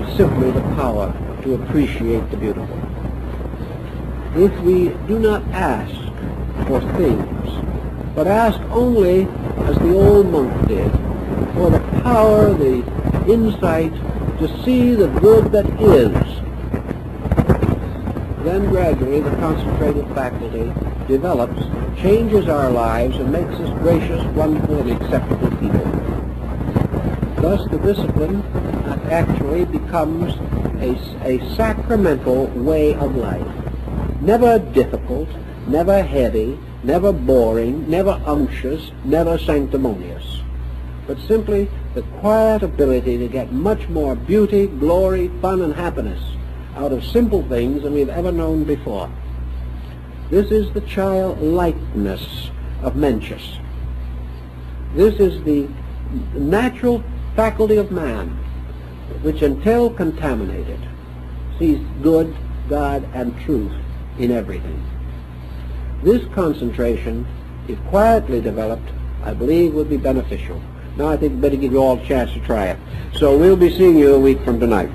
is simply the power to appreciate the beautiful. If we do not ask for things, but ask only, as the old monk did, for the power, the insight to see the good that is, then gradually the concentrated faculty develops, changes our lives, and makes us gracious, wonderful, and acceptable people. Thus the discipline actually becomes a sacramental way of life. Never difficult, never heavy, never boring, never unctuous, never sanctimonious, but simply the quiet ability to get much more beauty, glory, fun, and happiness out of simple things than we've ever known before. This is the childlikeness of Mencius. This is the natural faculty of man, which until contaminated, sees good, God, and truth in everything. This concentration, if quietly developed, I believe would be beneficial. Now I think I'd better give you all a chance to try it. So we'll be seeing you a week from tonight.